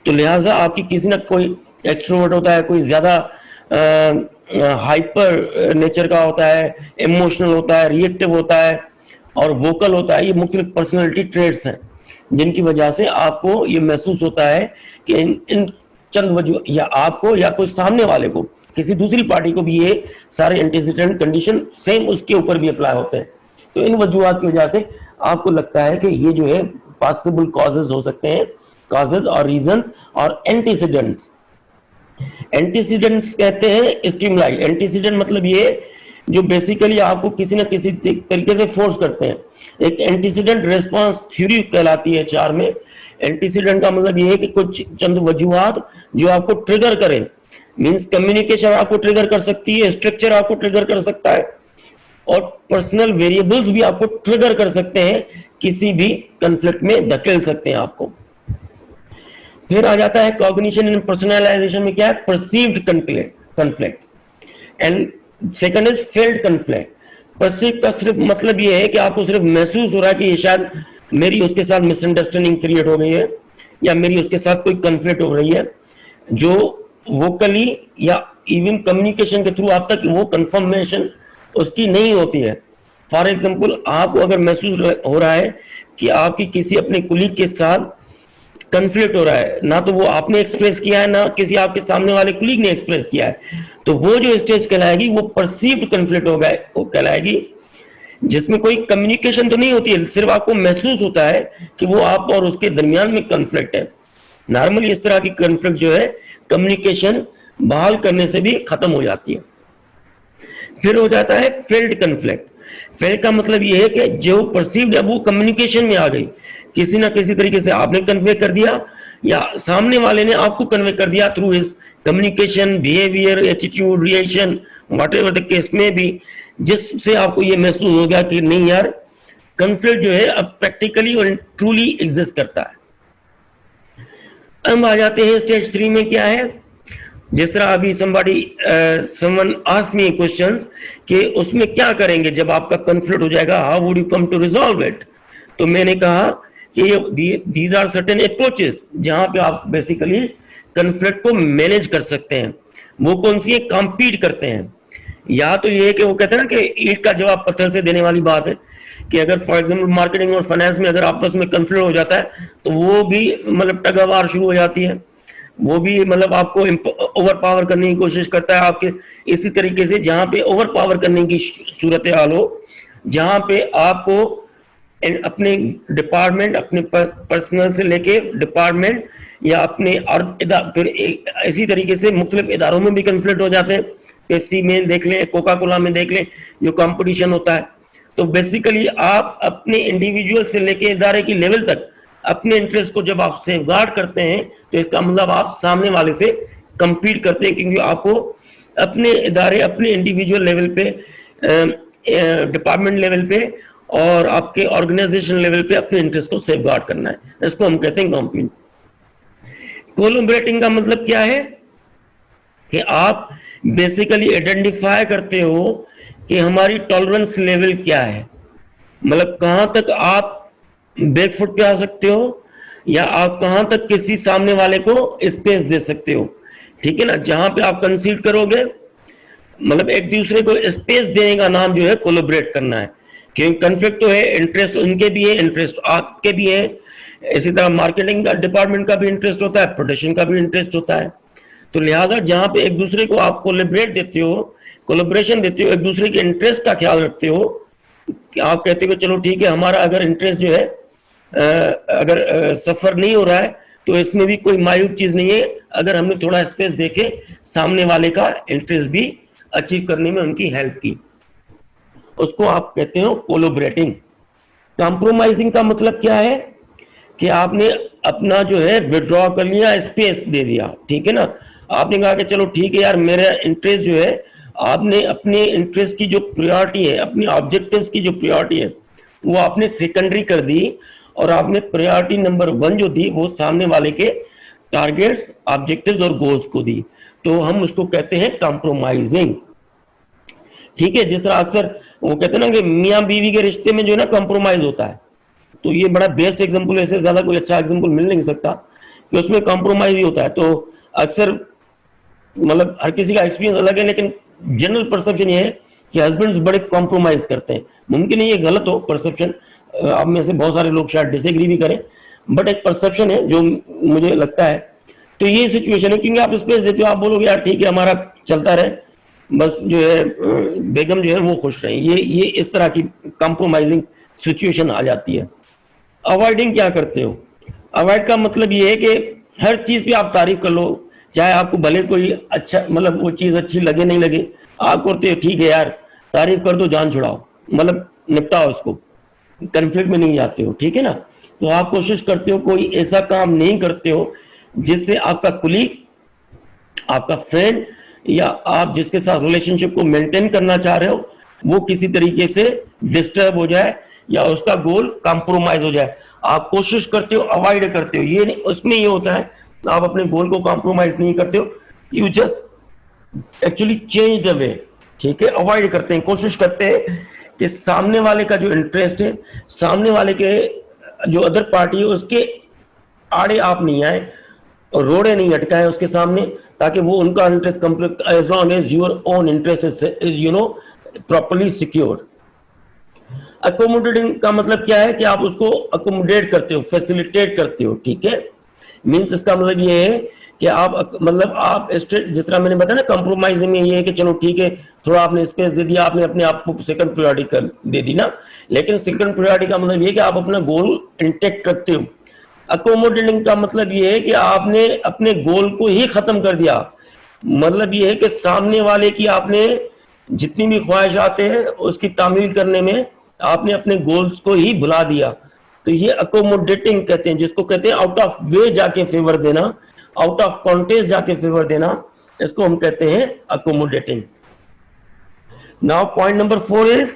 तो लिहाजा आपकी किसी ना कोई एक्सट्रोवर्ट होता है, कोई ज्यादा हाइपर नेचर का होता है, इमोशनल होता है, रिएक्टिव होता है और वोकल होता है. ये मुख्तलिफ पर्सनालिटी ट्रेड्स हैं जिनकी वजह से आपको ये महसूस होता है कि इन चंद वजह, या आपको या कोई सामने वाले को, किसी दूसरी पार्टी को भी ये सारे एंटीसीडेंट कंडीशन सेम उसके ऊपर भी अप्लाई होते हैं. तो इन वजूहत की वजह से आपको लगता है कि ये जो है पॉसिबल कॉजेज हो सकते हैं, कॉजेज और रीजंस और एंटीसीडेंट्स. एंटीसीडेंट्स कहते हैं स्टिमुलाई. एंटीसीडेंट मतलब ये जो बेसिकली आपको किसी न किसी तरीके से फोर्स करते हैं. एक एंटीसीडेंट रिस्पांस थ्योरी कहलाती है 4 में. एंटीसीडेंट का मतलब ये है कि कुछ चंद वजूहात जो आपको ट्रिगर करे, मींस कम्युनिकेशन आपको ट्रिगर कर सकती है, स्ट्रक्चर आपको ट्रिगर कर सकता है, और पर्सनल वेरिएबल्स भी आपको ट्रिगर कर सकते हैं, किसी भी कंफ्लिक्ट में धकेल सकते हैं आपको. फिर आ जाता है कॉग्निशन एंड पर्सनलाइजेशन में क्या है, perceived conflict and second is failed conflict. Perceive का सिर्फ मतलब ये है कि आपको सिर्फ महसूस हो रहा है कि ये शायद मेरी उसके साथ मिसअंडरस्टैंडिंग क्रिएट हो गई है, या मेरी उसके साथ कोई कन्फ्लिक्ट हो रही है, जो वोकली या इवन कम्युनिकेशन के थ्रू आप तक वो कंफर्मेशन उसकी नहीं होती है। फॉर एग्जाम्पल, आपको अगर महसूस हो रहा है कि आपकी किसी अपने कुलीग के साथ कन्फ्लिक्ट हो रहा है, ना तो वो आपने एक्सप्रेस किया है, ना किसी आपके सामने वाले कुलीग ने एक्सप्रेस किया है, तो वो जो स्टेज कहलाएगी वो परसीव्ड कन्फ्लिक्ट होगा, वो कहलाएगी, जिसमें कोई कम्युनिकेशन तो नहीं होती है, सिर्फ आपको महसूस होता है कि वो आप और उसके दरमियान में कन्फ्लिक्ट है। नॉर्मली इस तरह की कन्फ्लिक्ट जो है कम्युनिकेशन बहाल करने से भी खत्म हो जाती है। फिर हो जाता है फेल्ड कन्फ्लिक्ट। फेल्ड का मतलब ये है कि जो परसीव्ड है वो कम्युनिकेशन में आ गई, किसी ना किसी तरीके से आपने कन्वे कर दिया या सामने वाले ने आपको कन्वे कर दिया through his communication, behaviour, attitude, reaction, whatever the case में भी, जिससे आपको ये महसूस हो गया कि नहीं यार, कन्फ्लिक्ट जो है अब प्रैक्टिकली और ट्रूली एग्जिस्ट करता है। हम आ जाते हैं स्टेज 3 में। क्या है? जिस तरह अभी समवन आस्क्ड मी क्वेश्चंस कि उसमें क्या करेंगे जब आपका कन्फ्लिक्ट हो जाएगा, how would you come to resolve it. तो मैंने कहा कि दीज आर सर्टेन अप्रोचेस जहां पे आप बेसिकली कन्फ्लिक्ट को मैनेज कर सकते हैं। वो कौन सी है? कॉम्पीट करते हैं। या तो ये कि वो कहते हैं ना कि ईंट का जवाब पत्थर से देने वाली बात है, कि अगर फॉर एग्जांपल मार्केटिंग और फाइनेंस में अगर आपस में कन्फ्लिक्ट हो जाता है तो वो भी मतलब टगावार शुरू हो जाती है, वो भी मतलब आपको ओवर पावर करने की कोशिश करता है आपके। इसी तरीके से जहां पे ओवर पावर करने की सूरत हाल हो, जहां पे आपको अपने डिपार्टमेंट, अपने पर्सनल से लेके डिपार्टमेंट या अपने और फिर इसी तरीके से मुख्तलिफ इदारों में भी कन्फ्लिक्ट हो जाते हैं। पेप्सी में देख लें, कोका कोला में देख लें, जो कंपटीशन होता है। तो बेसिकली आप अपने इंडिविजुअल से लेके इदारे की लेवल तक अपने इंटरेस्ट को जब आप सेफगार्ड करते हैं तो इसका मतलब आप सामने वाले से कंपीट करते हैं, क्योंकि आपको अपने इदारे, अपने इंडिविजुअल लेवल पे, डिपार्टमेंट लेवल पे और आपके ऑर्गेनाइजेशन लेवल पे अपने इंटरेस्ट को सेफगार्ड करना है। इसको हम कहते हैं कंपीट। कोलैबोरेटिंग का मतलब क्या है? कि आप बेसिकली आइडेंटिफाई करते हो कि हमारी टॉलरेंस लेवल क्या है, मतलब कहां तक आप बैकफुट पे आ सकते हो या आप कहां तक किसी सामने वाले को स्पेस दे सकते हो। ठीक है ना? जहां पे आप कंसीड करोगे, मतलब एक दूसरे को स्पेस देने का नाम जो है कोलैबोरेट करना है। क्योंकि कन्फ्लिक्ट तो है, इंटरेस्ट उनके भी है, इंटरेस्ट आपके भी है। इसी तरह मार्केटिंग का डिपार्टमेंट का भी इंटरेस्ट होता है, प्रोडक्शन का भी इंटरेस्ट होता है। तो लिहाजा जहां पे एक दूसरे को आप कोलैबोरेट देते हो, कोलैबोरेशन देते हो, एक दूसरे के इंटरेस्ट का ख्याल रखते हो, कि आप कहते हो चलो ठीक है, हमारा अगर इंटरेस्ट जो है अगर सफर नहीं हो रहा है तो इसमें भी कोई मायूब चीज नहीं है अगर हमने थोड़ा स्पेस देके सामने वाले का इंटरेस्ट भी अचीव करने में उनकी हेल्प की, उसको आप कहते हो कोलैबोरेटिंग। कॉम्प्रोमाइजिंग का मतलब क्या है? कि आपने अपना जो है विड्रॉ कर लिया, स्पेस दे दिया। ठीक है ना? आपने कहा कि चलो ठीक है यार, मेरा इंटरेस्ट जो है, आपने अपने इंटरेस्ट की जो प्रायोरिटी है, अपने ऑब्जेक्टिव्स की जो प्रायोरिटी है, वो आपने सेकेंडरी कर दी और आपने प्रायोरिटी नंबर 1 जो दी वो सामने वाले के टारगेट्स, ऑब्जेक्टिव्स और गोल्स को दी। तो हम उसको कहते हैं कॉम्प्रोमाइजिंग। ठीक है? जिस तरह अक्सर वो कहते हैं ना कि मियाँ बीवी के रिश्ते में जो है ना कॉम्प्रोमाइज होता है, तो ये बड़ा बेस्ट एग्जांपल, ऐसे ज्यादा कोई अच्छा एग्जांपल मिल नहीं सकता कि उसमें कॉम्प्रोमाइज ही होता है। तो अक्सर मतलब हर किसी का एक्सपीरियंस अलग है, लेकिन जनरल परसेप्शन ये है कि हस्बैंड्स बड़े कॉम्प्रोमाइज करते हैं। मुमकिन है ये गलत हो परसेप्शन, आप में से बहुत सारे लोग शायद डिसएग्री भी करें, बट एक परसेप्शन है जो मुझे लगता है। तो ये सिचुएशन है, क्योंकि आप स्पेस देते हो, आप बोलोगे यार ठीक है हमारा चलता रहे, बस जो है बेगम जो है वो खुश रहे, ये इस तरह की कॉम्प्रोमाइजिंग सिचुएशन आ जाती है। अवॉइडिंग क्या करते हो? अवॉइड का मतलब ये है कि हर चीज पे आप तारीफ कर लो, चाहे आपको भले कोई अच्छा मतलब वो चीज अच्छी लगे नहीं लगे, आप करते हो ठीक है यार, तारीफ कर दो, जान छुड़ाओ, मतलब निपटाओ उसको, कन्फ्लिक्ट में नहीं जाते हो। ठीक है ना? तो आप कोशिश करते हो कोई ऐसा काम नहीं करते हो जिससे आपका कुलीग, आपका फ्रेंड या आप जिसके साथ रिलेशनशिप को मेंटेन करना चाह रहे हो वो किसी तरीके से डिस्टर्ब हो जाए या उसका गोल कॉम्प्रोमाइज हो जाए। आप कोशिश करते हो, अवॉइड करते हो, ये नहीं, उसमें ये होता है आप अपने गोल को कॉम्प्रोमाइज नहीं करते हो, you just actually change the way. ठीक है? अवॉइड करते हैं, कोशिश करते हैं कि सामने वाले का जो इंटरेस्ट है, सामने वाले के जो अदर पार्टी है उसके आड़े आप नहीं आए और रोड़े नहीं अटकाए उसके सामने, ताकि वो उनका interest complete, as long as your own interest is properly secure. Accommodating का मतलब क्या है कि आप उसको अकोमोडेट करते हो, फैसिलिटेट करते हो, ठीक है। मीन्स इसका मतलब ये है कि आप मतलब आप जिस तरह मैंने बताया ना, कंप्रोमाइज में ये है कि चलो ठीक है, थोड़ा आपने स्पेस दे दिया, आपने अपने आप को सेकंड प्रायोरिटी कर दे दी ना, लेकिन सेकंड प्रायोरिटी का मतलब ये है कि आप अपना गोल इंटेक्ट करते हो। अकोमोडेटिंग का मतलब ये है कि आपने अपने गोल को ही खत्म कर दिया, मतलब ये है कि सामने वाले की आपने जितनी भी ख्वाहिशात है उसकी तामील करने में आपने अपने गोल्स को ही भुला दिया। तो ये अकोमोडेटिंग कहते हैं, जिसको कहते हैं आउट ऑफ वे जाके फेवर देना, आउट ऑफ कॉन्टेक्स्ट जाके फेवर देना, इसको हम कहते हैं accommodating. Now point number 4 is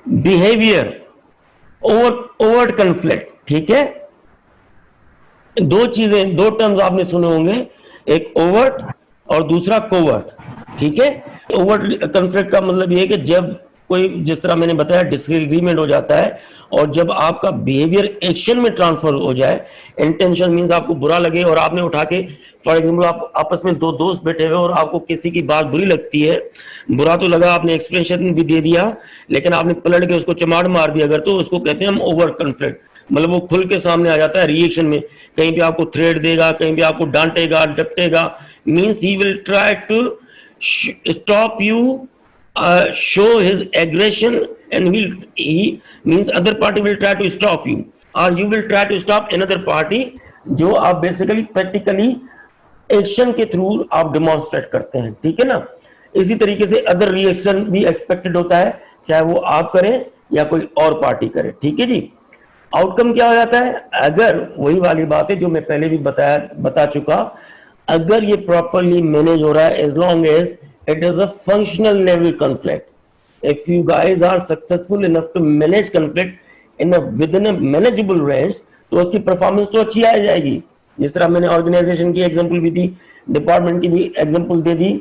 behaviour overt conflict, ठीक है। दो चीजें, दो टर्म्स आपने सुने होंगे, एक ओवर्ट और दूसरा कोवर्ट, ठीक है। ओवर्ट कन्फ्लिक्ट का मतलब ये है कि जब कोई, जिस तरह मैंने बताया, डिसएग्रीमेंट हो जाता है और जब आपका बिहेवियर एक्शन में ट्रांसफर हो जाए, इंटेंशन मींस आपको बुरा लगे और आपने उठा के, फॉर एग्जांपल आप आपस में दो दोस्त बैठे हुए और आपको किसी की बात बुरी लगती है, बुरा तो लगा, आपने एक्सप्रेशन भी दे दिया, लेकिन आपने पलट के उसको चमाड़ मार दिया अगर, तो उसको कहते हैं हम ओवर कन्फ्लिक्ट। मतलब वो खुल के सामने आ जाता है रिएक्शन में, कहीं भी आपको थ्रेट देगा, कहीं भी आपको डांटेगा, डपटेगा, means he will try to stop you, show his aggression, and he means other party will try to stop you or you will try to stop another party, जो आप बेसिकली प्रैक्टिकली एक्शन के थ्रू आप डेमोन्स्ट्रेट करते हैं, ठीक है ना। इसी तरीके से अदर रिएक्शन भी एक्सपेक्टेड होता है, चाहे वो आप करें या कोई और पार्टी करे, ठीक है जी। आउटकम क्या हो जाता है, अगर वही वाली बात है जो मैं पहले भी बता चुका, अगर ये प्रॉपरली मैनेज हो रहा है, as long as it is a functional level conflict, if you guys are successful enough to manage conflict in with in a manageable range, तो उसकी परफॉर्मेंस तो अच्छी आ जाएगी। जिस तरह मैंने ऑर्गेनाइजेशन की एग्जांपल भी दी, डिपार्टमेंट की भी एग्जांपल दे दी,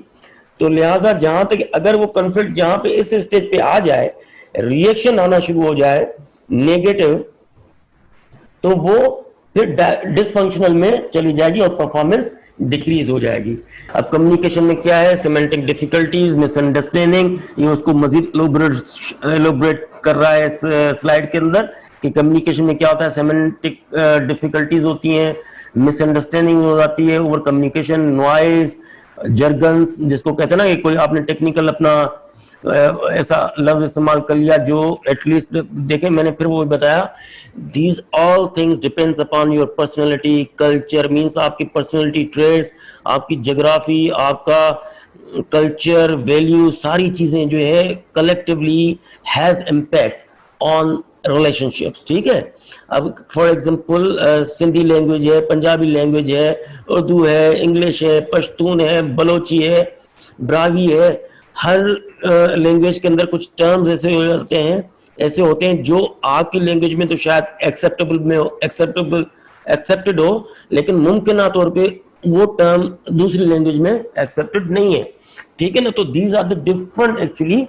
तो लिहाजा जहां तक अगर वो कॉन्फ्लिक्ट जहां पे इस स्टेज पे आ जाए, रिएक्शन आना शुरू हो जाए नेगेटिव, तो वो फिर डिसफंक्शनल में चली जाएगी और परफॉर्मेंस डिक्रीज हो जाएगी। अब कम्युनिकेशन में क्या है, सेमेंटिक डिफिकल्टीज, मिसअंडरस्टैंडिंग, ये उसको मजीद एलोबरेट कर रहा है इस स्लाइड के अंदर कि कम्युनिकेशन में क्या होता है, सेमेंटिक डिफिकल्टीज होती हैं, मिसअंडरस्टैंडिंग हो जाती है, ओवर कम्युनिकेशन, नॉइज, जर्गन्स, जिसको कहते हैं ना कि कोई आपने टेक्निकल अपना ऐसा लफ्ज इस्तेमाल कर लिया जो एटलीस्ट, देखें मैंने फिर वो बताया, these all things depends upon your personality, culture means आपकी पर्सनैलिटी ट्रेट्स, आपकी जोग्राफी, आपका कल्चर, वैल्यू, सारी चीजें जो है collectively has impact on relationships, ठीक है। अब फॉर एग्जांपल सिंधी लैंग्वेज है, पंजाबी लैंग्वेज है, उर्दू है, इंग्लिश है, पश्तून है, बलोची है, ब्रावी है, हर लैंग्वेज के अंदर कुछ टर्म्स ऐसे होते हैं जो आपकी लैंग्वेज में तो शायद एक्सेप्टेड हो, लेकिन मुमकिन तौर पे वो टर्म दूसरी लैंग्वेज में एक्सेप्टेड नहीं है, ठीक है ना। तो these are the different actually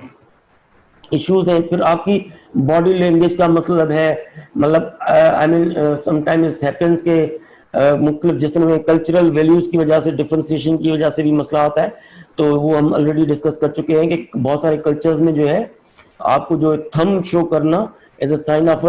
issues हैं। फिर आपकी बॉडी लैंग्वेज का मतलब है, मतलब आई मीन समटाइम्स हैपेंस के मुख्तलिफ, जिस तरह कल्चरल वैल्यूज की वजह से, डिफरेंशिएशन की वजह से भी मसला आता है, तो वो हम ऑलरेडी डिस्कस कर चुके हैं कि बहुत सारे कल्चर्स में जो है आपको जो थंब शो करना as a sign of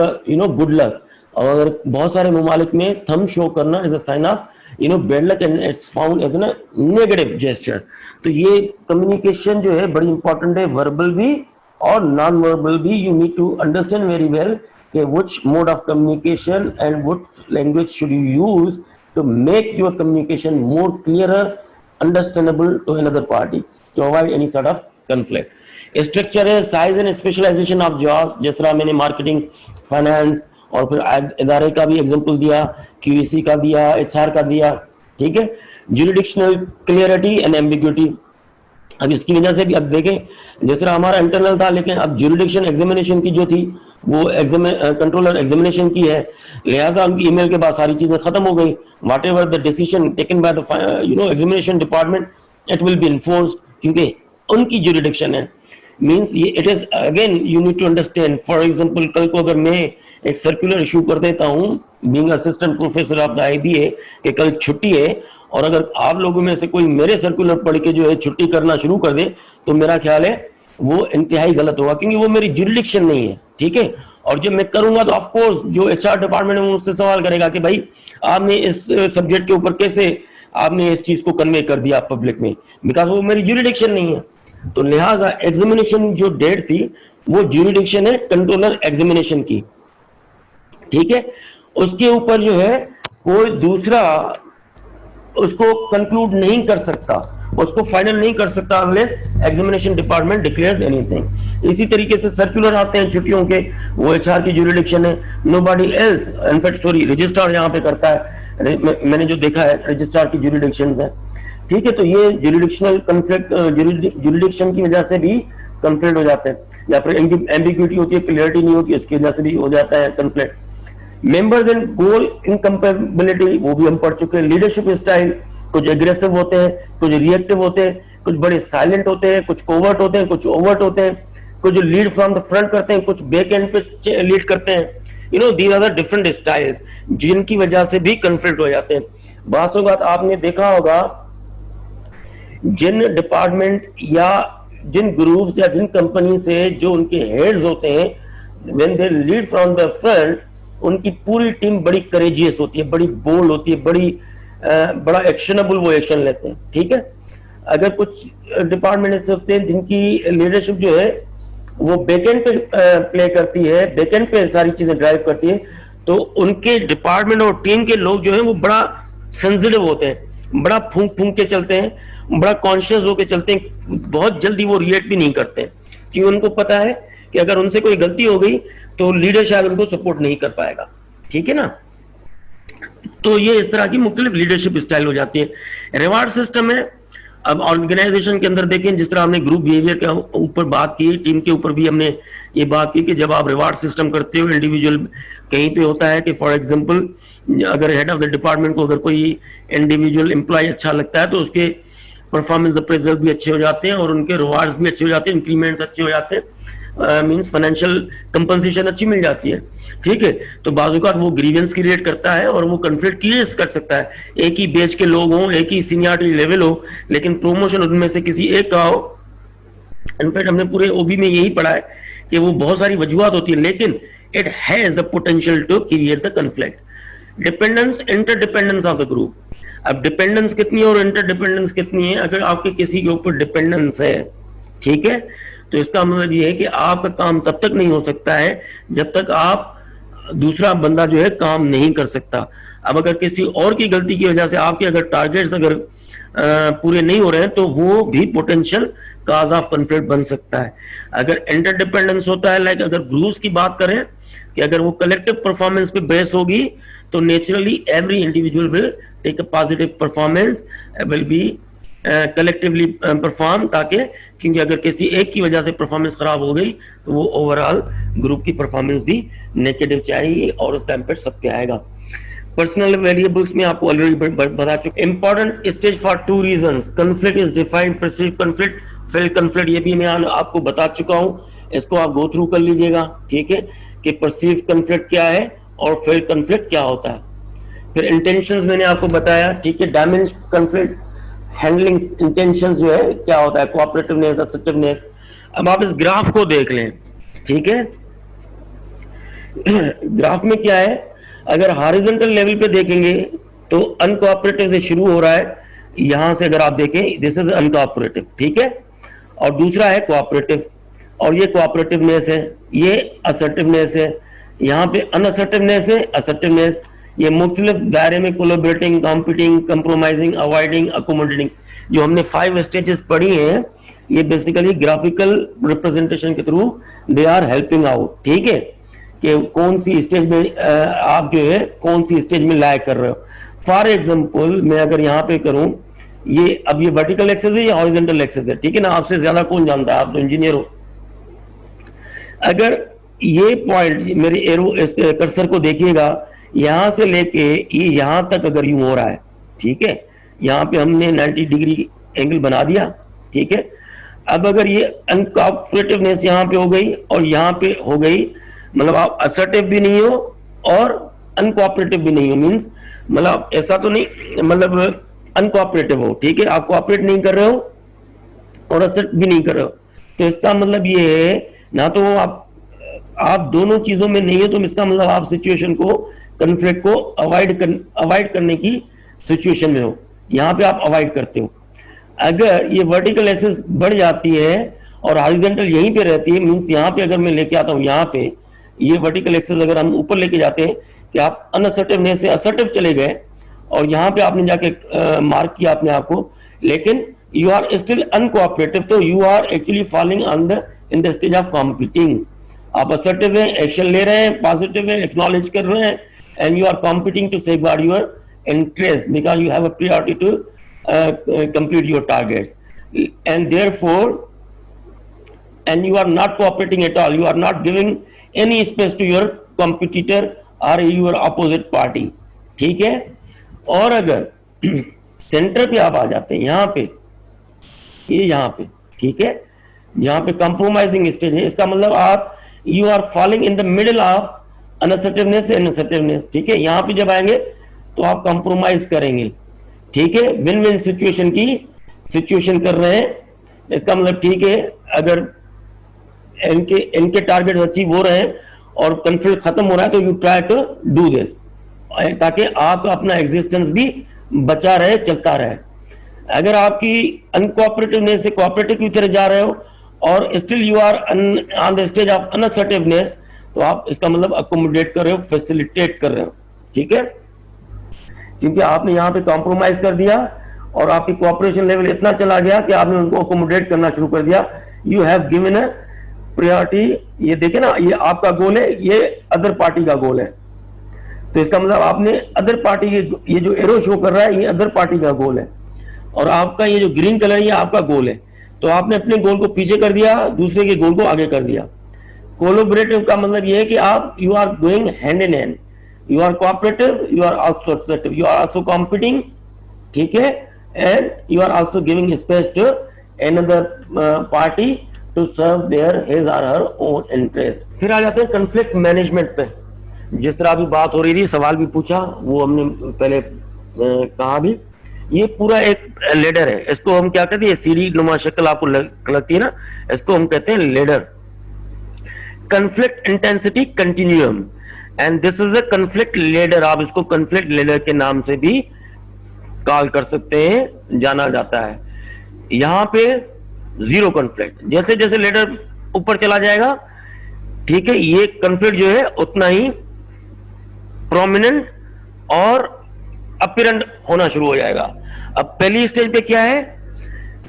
good luck, और अगर बहुत सारे ममालिक में थंब शो करना as a sign of bad luck, and it's found as a negative gesture. तो ये कम्युनिकेशन जो है बड़ी इंपॉर्टेंट है, वर्बल भी और नॉन वर्बल भी। You need to understand very well कि which mode of communication and what language should you use to make your communication more clearer, understandable to another party, to avoid any sort of conflict. Structure है, size and specialization of jobs, जिस तरह मैंने मार्केटिंग, फाइनेंस और फिर इदारे का भी एग्जांपल दिया, QEC का दिया, HR का दिया, ठीक है। जुरिडिक्शनल क्लियरिटी एंड एम्बिग्यूटी, अब इसकी वजह से भी अब देखें, जिस तरह हमारा इंटरनल था, लेकिन अब ज्यूरिडिक्शन एग्जामिनेशन की जो थी वो कंट्रोलर एग्जामिनेशन की है, लिहाजा उनकी ईमेल के बाद सारी चीजें खत्म हो गई। Whatever the decision taken by the examination department, it will be enforced, क्योंकि उनकी ज्यूरिडिक्शन है। मीन्स ये it is again you need to understand. For example कल को अगर मैं एक सर्कुलर इशू कर देता हूँ being assistant professor of the IBA कि कल छुट्टी है, और अगर आप लोगों में से कोई मेरे सर्कुलर पढ़ के जो है छुट्टी करना शुरू कर दे, तो मेरा ख्याल है वो इंतहाई गलत होगा, क्योंकि वो मेरी ज्यूरिडिक्शन नहीं है, ठीक है। और जब मैं करूंगा तो ऑफ कोर्स जो एचआर डिपार्टमेंट है वो मुझसे सवाल करेगा कि भाई आपने इस सब्जेक्ट के ऊपर कैसे आपने इस चीज को कन्वे कर दिया पब्लिक में, बिकॉज वो मेरी ज्यूरिडिक्शन नहीं है। तो लिहाजा एग्जामिनेशन जो डेट थी वो ज्यूरिडिक्शन है कंट्रोलर एग्जामिनेशन की, ठीक है। उसके ऊपर जो है कोई दूसरा उसको कंक्लूड नहीं कर सकता, उसको फाइनल नहीं कर सकता unless examination department declares anything. इसी तरीके से सर्कुलर आते हैं छुट्टियों के, वो एचआर की ज्यूरिडिक्शन है, nobody else, in fact sorry registrar यहाँ पे करता है, मैंने जो देखा है रजिस्ट्रार की ज्यूरिडिक्शन है, ठीक है। तो ये ज्यूरिडिक्शनल कन्फ्लिक्ट ज्यूरिडिक्शन की वजह से भी कन्फ्लिक्ट हो जाते हैं, या फिर एम्बिग्यूटी होती है, क्लियरिटी नहीं होती, उसकी वजह से भी हो जाता है conflict. Members and goal incompatibility वो भी हम पढ़ चुके हैं। लीडरशिप स्टाइल, कुछ एग्रेसिव होते हैं, कुछ रिएक्टिव होते हैं, कुछ बड़े साइलेंट होते हैं, कुछ कोवर्ट होते हैं, कुछ ओवर्ट होते हैं, कुछ लीड फ्रॉम द फ्रंट करते हैं, कुछ बैक एंड पे लीड करते हैं। You know these are the different styles जिनकी वजह से भी कन्फ्लिक्ट हो जाते हैं। बातों बात आपने देखा होगा जिन डिपार्टमेंट या जिन ग्रुप्स या जिन कंपनी से जो उनके हेड्स होते हैं when they lead from the front, उनकी पूरी टीम बड़ी करेजियस होती है, बड़ी बोल्ड होती है, बड़ा एक्शनेबल वो एक्शन लेते हैं, ठीक है। अगर कुछ डिपार्टमेंट ऐसे होते हैं जिनकी लीडरशिप जो है वो बैकएंड पे प्ले करती है, बैकएंड पे सारी चीजें ड्राइव करती है, तो उनके डिपार्टमेंट और टीम के लोग जो है वो बड़ा सेंसिटिव होते हैं, बड़ा फूंक फूंक के चलते हैं, बड़ा कॉन्शियस होकर चलते हैं, बहुत जल्दी वो रिएक्ट भी नहीं करते हैं, क्योंकि उनको पता है कि अगर उनसे कोई गलती हो गई तो लीडर शायद उनको सपोर्ट नहीं कर पाएगा, ठीक है ना। तो ये इस तरह की मुख्तलिफ लीडरशिप स्टाइल हो जाती है। रिवार्ड सिस्टम है। अब ऑर्गेनाइजेशन के अंदर देखें, जिस तरह हमने ग्रुप बिहेवियर के ऊपर बात की, टीम के ऊपर भी हमने ये बात की कि जब आप रिवार्ड सिस्टम करते हो इंडिविजुअल, कहीं पे होता है कि फॉर एग्जांपल अगर हेड ऑफ द डिपार्टमेंट को अगर कोई इंडिविजुअल एम्प्लॉय अच्छा लगता है तो उसके परफॉर्मेंस अप्रेजल भी अच्छे हो जाते हैं और उनके रिवार्ड्स भी अच्छे हो जाते हैं, इंक्रीमेंट्स अच्छे हो जाते हैं, मींस फाइनेंशियल कंपनसेशन अच्छी मिल जाती है, ठीक है। तो बाजूकात वो ग्रीवेंस क्रिएट करता है और वो कन्फ्लिक्ट क्रिएट कर सकता है। एक ही बेच के लोग हों, एक ही सीनियरिटी लेवल हो, लेकिन प्रमोशन उनमें से किसी एक का हो। इनफैक्ट हमने पूरे ओबी में यही पढ़ा है कि वो बहुत सारी वजूहत होती है, लेकिन it has the potential to create the conflict. Dependence, interdependence of the group. अब डिपेंडेंस कितनी है और इंटरडिपेंडेंस कितनी है? अगर आपके किसी के ऊपर डिपेंडेंस है, ठीक है, तो इसका मतलब ये है कि आपका काम तब तक नहीं हो सकता है जब तक आप दूसरा बंदा जो है काम नहीं कर सकता। अब अगर किसी और की गलती की वजह से आपके अगर टारगेट्स अगर पूरे नहीं हो रहे हैं तो वो भी पोटेंशियल काज ऑफ कन्फ्लिक्ट बन सकता है। अगर इंटरडिपेंडेंस होता है, लाइक अगर ग्रुप्स की बात करें कि अगर वो कलेक्टिव परफॉर्मेंस पे बेस होगी तो naturally every individual will take a positive performance, will be collectively perform, ताकि क्योंकि अगर किसी एक की वजह से परफॉर्मेंस खराब हो गई तो वो ओवरऑल ग्रुप की परफॉर्मेंस भी नेगेटिव चाहिए और उसका इम्पैक्ट सब पे आएगा। पर्सनल वेरिएबल्स में आपको ऑलरेडी बता चुके। Important stage for two reasons, conflict is defined, perceived conflict, failed conflict, ये भी मैं आपको बता चुका हूं, इसको आप गो थ्रू कर लीजिएगा, ठीक है, कि परसीव्ड कॉन्फ्लिक्ट क्या है और फेल्ड कॉन्फ्लिक्ट क्या होता है। फिर इंटेंशंस मैंने आपको बताया, ठीक है, डायमेंश कॉन्फ्लिक्ट हैंडलिंग इंटेंशंस जो है क्या होता है, कोऑपरेटिवनेस, असर्टिवनेस। अब आप इस ग्राफ को देख लें, ठीक है। ग्राफ में क्या है, अगर हॉरिजॉन्टल लेवल पे देखेंगे तो अनकोऑपरेटिव से शुरू हो रहा है, यहां से अगर आप देखें दिस इज अनकोऑपरेटिव, ठीक है, और दूसरा है कोऑपरेटिव, और ये कोऑपरेटिवनेस है, ये असर्टिवनेस है, यहाँ पे अनअसर्टिवनेस है, असर्टिवनेस। ये मुख्तलिफ दायरे में collaborating, competing, compromising, avoiding, accommodating, जो हमने 5 स्टेजेस पढ़ी हैं, ये बेसिकली ग्राफिकल रिप्रेजेंटेशन के through they are helping out, ठीक है, कि कौन सी स्टेज में आप जो है कौन सी स्टेज में लैग कर रहे हो। फॉर एग्जांपल मैं अगर यहाँ पे करूं, ये अब ये वर्टिकल एक्सेस है या हॉरिजॉन्टल एक्सेस है, ठीक है ना, आपसे ज्यादा कौन जानता है, आप तो इंजीनियर हो। अगर ये पॉइंट मेरे एरो कर्सर को देखिएगा, यहां से लेके ये यहां तक अगर यूं हो रहा है, ठीक है, यहां पे हमने 90 डिग्री एंगल बना दिया, ठीक है। अब अगर ये अनकोऑपरेटिवनेस यहाँ पे हो गई और यहाँ पे हो गई, मतलब आप असर्टिव भी नहीं हो और अनकोऑपरेटिव भी नहीं हो, मींस मतलब ऐसा तो नहीं, मतलब अनकोऑपरेटिव हो, ठीक है, आप कोऑपरेट नहीं कर रहे हो और असर्ट भी नहीं कर रहे हो, तो इसका मतलब ये है ना, तो आप दोनों चीजों में नहीं है, तो इसका मतलब आप सिचुएशन को, कन्फ्लिक्ट को अवॉइड करने की सिचुएशन में हो, यहाँ पे आप अवॉइड करते हो। अगर ये वर्टिकल एक्सिस बढ़ जाती है और हॉरिजॉन्टल यहीं पे रहती है, मींस यहाँ पे अगर मैं लेके आता हूँ, यहाँ पे ये वर्टिकल एक्सिस अगर हम ऊपर लेके जाते हैं कि आप अनअसर्टिवनेस से असर्टिव चले गए और यहाँ पे आपने जाके मार्क किया अपने आप को, लेकिन यू आर स्टिल अनकोऑपरेटिव, तो you are actually falling on the in the stage of competing. आप असर्टिव है, एक्शन ले रहे हैं, पॉजिटिव है, एक्नॉलेज कर रहे हैं, and you are competing to safeguard your interest because you have a priority to complete your targets, and therefore and you are not cooperating at all, you are not giving any space to your competitor or your opposite party, ठीक है। और अगर सेंटर पे आप आ जाते हैं, यहाँ पे, ये यहाँ पे, ठीक है, यहाँ पे कंप्रोमाइजिंग स्टेज है, इसका मतलब आप you are falling in the middle of unassertiveness and assertiveness, ठीक है। यहाँ पे जब आएंगे तो आप कंप्रोमाइज करेंगे, ठीक है, विन विन सिचुएशन की सिचुएशन कर रहे हैं, इसका मतलब ठीक है, अगर इनके टारगेट अचीव हो रहे हैं और कन्फ्लिक्ट खत्म हो रहा है, तो you try to do this, ताकि आपका अपना एग्जिस्टेंस भी बचा रहे, चलता रहे। अगर आपकी अनकोऑपरेटिवनेस से कोऑपरेटिव की तरह जा रहे हो और still you are on the stage of unassertiveness, तो आप इसका मतलब अकोमोडेट कर रहे हो, फैसिलिटेट कर रहे हो, ठीक है, क्योंकि आपने यहाँ पे कॉम्प्रोमाइज कर दिया और आपकी कोऑपरेशन लेवल इतना चला गया कि आपने उनको अकोमोडेट करना शुरू कर दिया। You have given a priority, ये देखे ना, ये आपका गोल है, ये अदर पार्टी का गोल है, तो इसका मतलब आपने अदर पार्टी, ये जो एरो शो कर रहा है, ये अदर पार्टी का गोल है, और आपका ये जो ग्रीन कलर, ये आपका गोल है, तो आपने अपने गोल को पीछे कर दिया, दूसरे के गोल को आगे कर दिया। कोलैबोरेटिव का मतलब ये है कि आप, you are going hand in hand, you are cooperative, you are also assertive, you are also competing, ठीक है, and you are also giving space to another party to serve their his or her own interest। फिर आ जाते हैं कंफ्लिक्ट मैनेजमेंट पे, जिस तरह अभी बात हो रही थी, सवाल भी पूछा, वो हमने पहले कहा भी, ये पूरा एक लेडर है, इसको हम क्या कहते हैं, सीढ़ी नुमा शक्ल आपको लगती है ना, इसको हम कहते हैं ladder, conflict intensity continuum, and this is a conflict ladder. आप इसको कन्फ्लिक्ट लेडर के नाम से भी कॉल कर सकते हैं, जाना जाता है। यहां पे जीरो कन्फ्लिक्ट, जैसे जैसे लेडर ऊपर चला जाएगा, ठीक है, ये कन्फ्लिक्ट जो है उतना ही प्रोमिनेंट और अपीरेंट होना शुरू हो जाएगा। अब पहली स्टेज पे क्या है,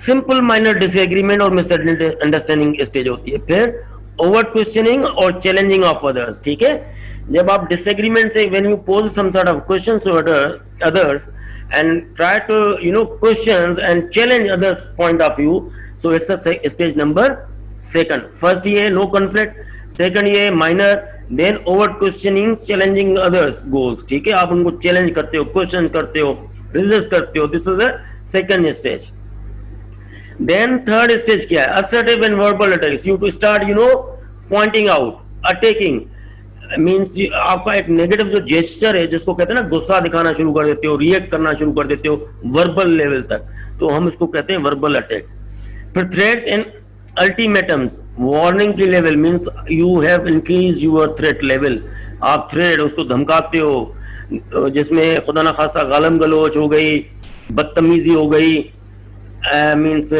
सिंपल माइनर डिसएग्रीमेंट और मिसअंडरस्टैंडिंग स्टेज होती है, फिर ओवर क्वेश्चनिंग और चैलेंजिंग ऑफ अदर्स, ठीक है। जब आप डिसएग्रीमेंट से, when you pose some sort of questions to others and try to questions and challenge others point of view, so it's stage number second. First ये नो कॉन्फ्लिक्ट, सेकंड ये minor, then over questioning challenging others goals, ठीक है, आप उनको चैलेंज करते हो, क्वेश्चन करते हो, रिजेस्ट करते हो, this is a second stage. Then third stage क्या है, assertive and verbal attacks, you to start pointing out, attacking, means आपका एक नेगेटिव जो जेस्चर है, जिसको कहते हैं ना, गुस्सा दिखाना शुरू कर देते हो, रिएक्ट करना शुरू कर देते हो वर्बल लेवल तक, तो हम इसको कहते हैं वर्बल अटैक्स। फिर थ्रेट्स एंड अल्टीमेटम्स, वार्निंग की level, means you have increase your threat level, आप थ्रेट, उसको धमकाते हो, जिसमें खुदा ना खासा गालम गलोच हो गई, बदतमीजी हो गई, मीन्स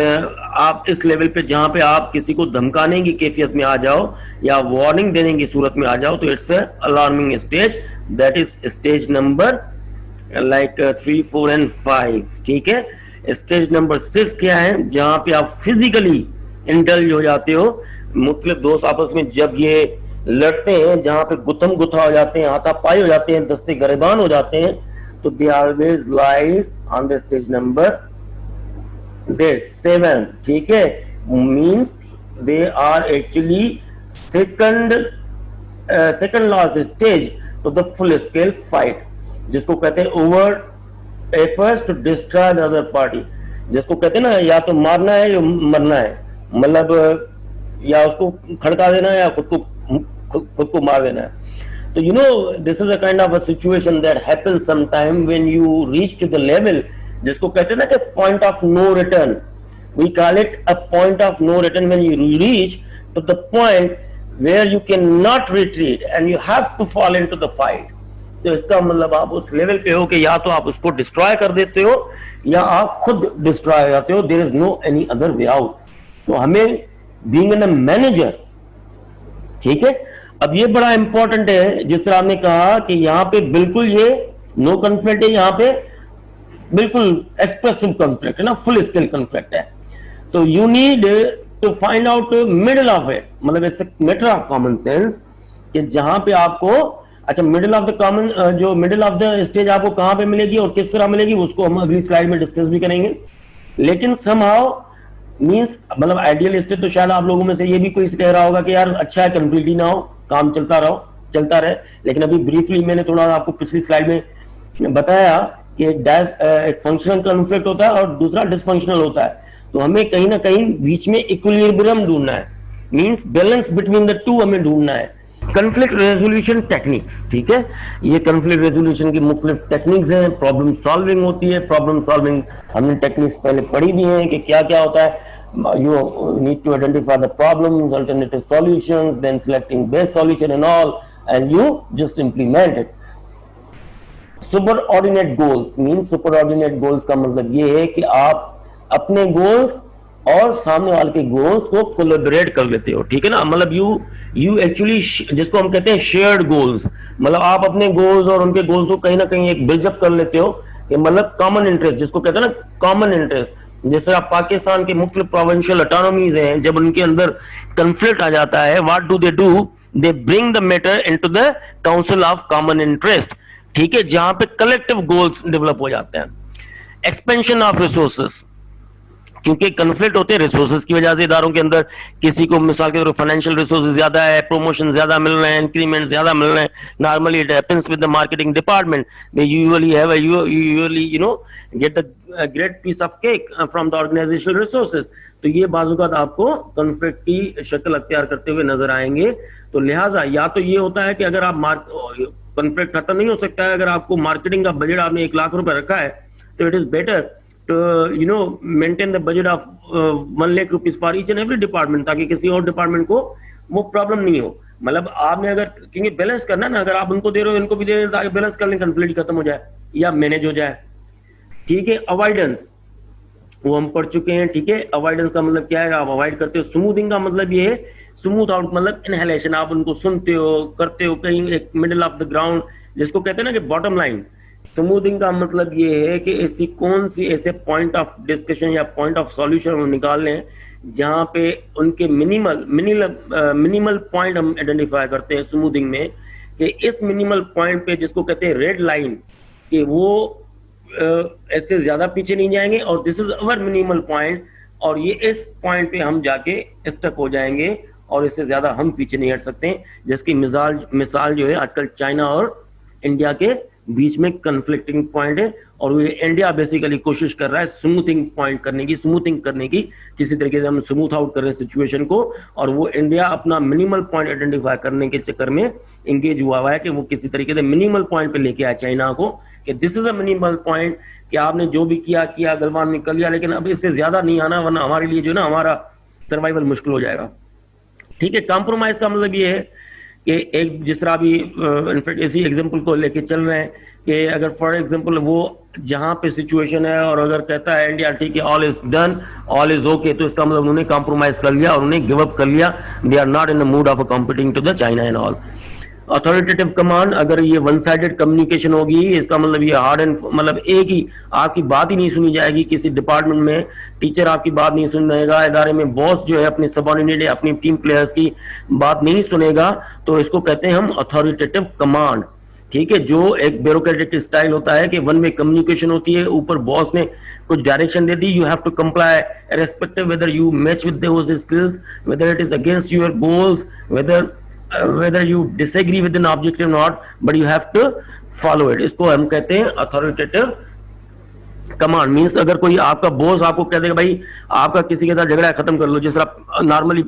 आप इस लेवल पे जहां पे आप किसी को धमकाने की कैफियत में आ जाओ या वार्निंग देने की सूरत में आ जाओ, तो it's alarming stage, that is stage number like 3, 4 and 5, ठीक है। स्टेज नंबर 6 क्या है, जहां पे आप फिजिकली इंडल्ज हो जाते हो, मुख्तलिफ दोस्त आपस में जब ये लड़ते हैं, जहां पे गुथम गुथा हो जाते हैं, हाथापाई हो जाते हैं, दस्ते गरेबान हो जाते हैं, तो they always lies on the stage number 7, ठीक है, means they are actually second last stage to the full scale fight, जिसको कहते हैं over efforts to destroy the other party, जिसको कहते हैं ना, या तो मारना है या मरना है, मतलब या उसको खड़का देना है या खुद को मार देना है। तो you know this is a kind of a situation that happens sometime when you reach to the level जिसको कहते हैं ना कि point of no return. We call it a point of no return when you reach to the point where you can not retreat and you have to fall into the fight. तो इसका मतलब आप उस लेवल पे हो कि या तो आप उसको डिस्ट्रॉय कर देते हो या आप खुद डिस्ट्रॉय हो जाते हो। There is no any other way out. तो हमें बीइंग एन मैनेजर, ठीक है, अब ये बड़ा इंपॉर्टेंट है जिस तरह आपने कहा कि यहाँ पे बिल्कुल ये नो कॉन्फ्लिक्ट है, यहाँ पे बिल्कुल एक्सप्रेसिव कॉन्फ्लिक्ट है ना, फुल स्केल कॉन्फ्लिक्ट है। तो you need to find out middle of it, मतलब it's matter of common sense कि जहां पे आपको, अच्छा मिडिल ऑफ द कॉमन, जो मिडिल ऑफ द स्टेज आपको कहां पे मिलेगी और किस तरह मिलेगी उसको हम अगली स्लाइड में डिस्कस भी करेंगे। लेकिन समहाउ मींस मतलब आइडियल स्टेट तो शायद आप लोगों में से ये भी कोई कह रहा होगा कि यार अच्छा है कंप्लीट ही ना हो, काम चलता रहे। लेकिन अभी ब्रीफली मैंने थोड़ा आपको पिछली स्लाइड में बताया कि एक फंक्शनल कॉन्फ्लिक्ट होता है और दूसरा डिसफंक्शनल होता है। तो हमें कहीं ना कहीं बीच में इक्विलिब्रियम ढूंढना है, means balance between the two हमें ढूंढना है। कॉन्फ्लिक्ट रेजोल्यूशन टेक्निक्स, ठीक है, ये कॉन्फ्लिक्ट रेजोल्यूशन की मुख्तलिफ टेक्निक्स हैं। प्रॉब्लम सॉल्विंग होती है, प्रॉब्लम सॉल्विंग हमने टेक्निक्स पहले पढ़ी भी हैं कि क्या क्या होता है। You need to identify the problems, alternative solutions, then selecting best solution and all, and you just implement it. Superordinate goals means, superordinate goals का मतलब ये है कि आप अपने गोल्स और सामने वाले के गोल्स को कोलैबोरेट कर लेते हो, ठीक है ना। मतलब यू एक्चुअली, जिसको हम कहते हैं शेयर्ड गोल्स, मतलब आप अपने गोल्स और उनके गोल्स को कहीं ना कहीं एक ब्रिज अप कर लेते हो कि मतलब कॉमन इंटरेस्ट, जिसको कहते हैं ना कॉमन इंटरेस्ट। जैसे आप पाकिस्तान के मुख्तलिफ प्रोविंशियल ऑटोनॉमीज हैं, जब उनके अंदर कंफ्लिक्ट आ जाता है, what do, they bring the matter into the council of common interest, ठीक है, जहां पे कलेक्टिव गोल्स डेवलप हो जाते हैं। एक्सपेंशन ऑफ रिसोर्सेस, क्योंकि कन्फ्लिक्ट होते हैं रिसोर्सेज की वजह से इदारों के अंदर, किसी को मिसाल के तौर पर फाइनेंशियल रिसोर्सेज ज्यादा है, प्रमोशन ज्यादा मिल रहे हैं, इंक्रीमेंट ज्यादा मिल रहे हैं। Normally it happens with the marketing department, they usually have usually get the great piece of cake from the organisational resources. तो ये बाजुकात आपको कन्फ्लिक्ट की शक्ल अख्तियार करते हुए नजर आएंगे। तो लिहाजा या तो ये होता है कि अगर आप कन्फ्लिक्ट खत्म नहीं हो सकता है, अगर आपको मार्केटिंग का बजट आपने 1 लाख रुपए रखा है तो it is better maintain the budget of 1 lakh rupees for each and every department, ताकि किसी और डिपार्टमेंट को वो प्रॉब्लम नहीं हो। मतलब आपने अगर, क्योंकि बैलेंस करना ना, अगर आप उनको दे रहे हो इनको भी दे रहे हो ताकि बैलेंस कर लें, कंप्लीट खत्म हो जाए या मैनेज हो जाए, ठीक है। अवॉइडेंस वो हम पढ़ चुके हैं, ठीक है। अवॉइडेंस का मतलब क्या है, आप अवॉइड करते हो। स्मूथिंग का मतलब ये है, स्मूथ आउट मतलब इनहेलेशन, आप उनको सुनते हो, करते हो कहीं एक मिडिल ऑफ द ग्राउंड, जिसको कहते हैं ना कि बॉटम लाइन। स्मूथिंग का मतलब ये है कि ऐसी कौन सी ऐसे पॉइंट ऑफ डिस्कशन या पॉइंट ऑफ सॉल्यूशन हम निकाल लें जहां पे उनके मिनिमल पॉइंट हम आइडेंटिफाई करते हैं स्मूथिंग में, कि इस मिनिमल पॉइंट पे, जिसको कहते हैं रेड लाइन, कि वो ऐसे ज्यादा पीछे नहीं जाएंगे और this is our minimal point, और ये इस पॉइंट पे हम जाके स्टक हो जाएंगे और इससे ज्यादा हम पीछे नहीं हट सकते। जिसकी मिसाल जो है आजकल चाइना और इंडिया के बीच में कन्फ्लिक्टिंग पॉइंट है, और वो इंडिया बेसिकली कोशिश कर रहा है स्मूथिंग करने की, किसी तरीके से हम स्मूथ आउट कर रहे हैं सिचुएशन को, और वो इंडिया अपना मिनिमल पॉइंट आइडेंटिफाई करने के चक्कर में इंगेज हुआ है कि वो किसी तरीके से मिनिमल पॉइंट पे लेके आया चाइना को, कि this is a minimal point, कि आपने जो भी किया गलवान में कर लिया, लेकिन अब इससे ज्यादा नहीं आना, वरना हमारे लिए जो ना हमारा सर्वाइवल मुश्किल हो जाएगा, ठीक है। कॉम्प्रोमाइज का मतलब ये है कि एक, जिस तरह अभी इनफैक्ट इसी एग्जांपल को लेके चल रहे हैं कि अगर फॉर एग्जांपल वो जहां पे सिचुएशन है और अगर कहता है इंडिया ठीक है, all is done, all is okay, तो इसका मतलब उन्होंने कॉम्प्रोमाइज कर लिया और उन्हें गिव अप कर लिया। They are not in the mood of competing to the China and all. Authoritative command, अगर ये वन साइडेड कम्युनिकेशन होगी, इसका मतलब ये हार्ड एंड, मतलब एक ही आपकी बात ही नहीं सुनी जाएगी। किसी डिपार्टमेंट में टीचर आपकी बात नहीं सुनेगा, इदारे में बॉस जो है अपने सबऑर्डिनेट या अपनी टीम प्लेयर्स की बात नहीं सुनेगा, तो इसको कहते हैं हम अथॉरिटेटिव कमांड, ठीक है। जो एक ब्यूरोक्रेटिक स्टाइल होता है कि वन वे कम्युनिकेशन होती है, ऊपर बॉस ने कुछ डायरेक्शन दे दी, you have to comply irrespective whether you match with those skills, whether it is against your goals, whether you disagree with an objective or not, but you have to follow it. इसको हम कहते हैं authoritative कमांड मीन्स अगर कोई आपका बॉस आपको कह देगा भाई आपका किसी के साथ झगड़ा खत्म कर लो, जिस तरह नॉर्मली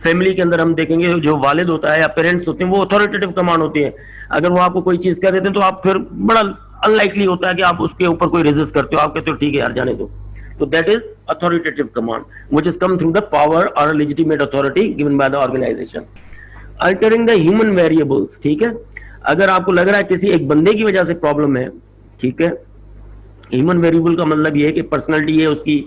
फैमिली के अंदर हम देखेंगे जो वालिद होता है या पेरेंट्स होते हैं वो अथॉरिटेटिव कमांड होती है। अगर वो आपको कोई चीज कह देते हैं तो आप फिर बड़ा अनलाइकली होता है कि आप उसके ऊपर कोई रेजिस्ट करते हो, आप कहते हो ठीक है यार जाने दो। तो that is authoritative command which is come through the power और legitimate authority given by the organization. Altering the human variables, ठीक है, अगर आपको लग रहा है किसी एक बंदे की वजह से प्रॉब्लम है, ठीक है, ह्यूमन वेरिएबल का मतलब ये है कि पर्सनालिटी है उसकी।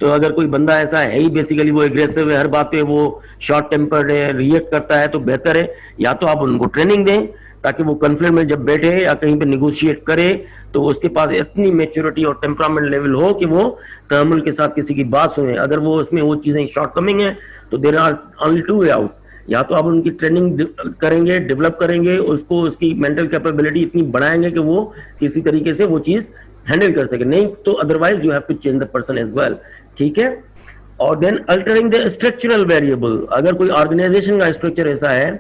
तो अगर कोई बंदा ऐसा है ही बेसिकली वो एग्रेसिव है, हर बात पे वो शॉर्ट टेम्पर्ड है, रिएक्ट करता है, तो बेहतर है या तो आप उनको ट्रेनिंग दें ताकि वो कॉन्फ्लिक्ट में जब बैठे या कहीं पे निगोशिएट करे तो उसके पास इतनी मेच्योरिटी और टेम्परामेंट लेवल हो कि वो तहमुल के साथ किसी की बात सुने। अगर वो उसमें वो चीजें शॉर्ट कमिंग है तो there are only two way out, या तो आप उनकी ट्रेनिंग करेंगे, डेवलप करेंगे उसको, उसकी मेंटल कैपेबिलिटी इतनी बढ़ाएंगे कि वो किसी तरीके से वो चीज हैंडल कर सके, नहीं तो otherwise you have to change the person as well, ठीक है। और then altering the structural variable, अगर कोई ऑर्गेनाइजेशन का स्ट्रक्चर ऐसा है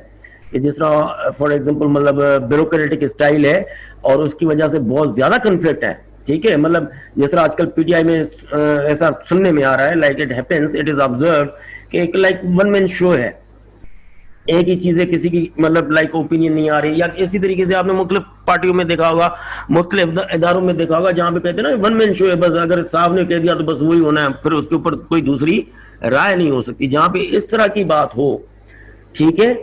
कि जिस तरह फॉर एग्जांपल मतलब ब्यूरोक्रेटिक स्टाइल है और उसकी वजह से बहुत ज्यादा कन्फ्लिक्ट है, ठीक है, मतलब जिस तरह आजकल पीटीआई में ऐसा सुनने में आ रहा है, like it happens, it is observe कि एक लाइक वन मैन शो है, एक ही चीजें किसी की मतलब लाइक ओपिनियन नहीं आ रही, या इसी तरीके से आपने मुख्तलिफ पार्टियों में देखा होगा, मुख्तलिफ इदारों में देखा होगा जहां पे कहते हैं ना वन मैन शो है, बस अगर साहब ने कह दिया तो बस वही होना है, फिर उसके ऊपर कोई दूसरी राय नहीं हो सकती। जहां पे इस तरह की बात हो, ठीक है,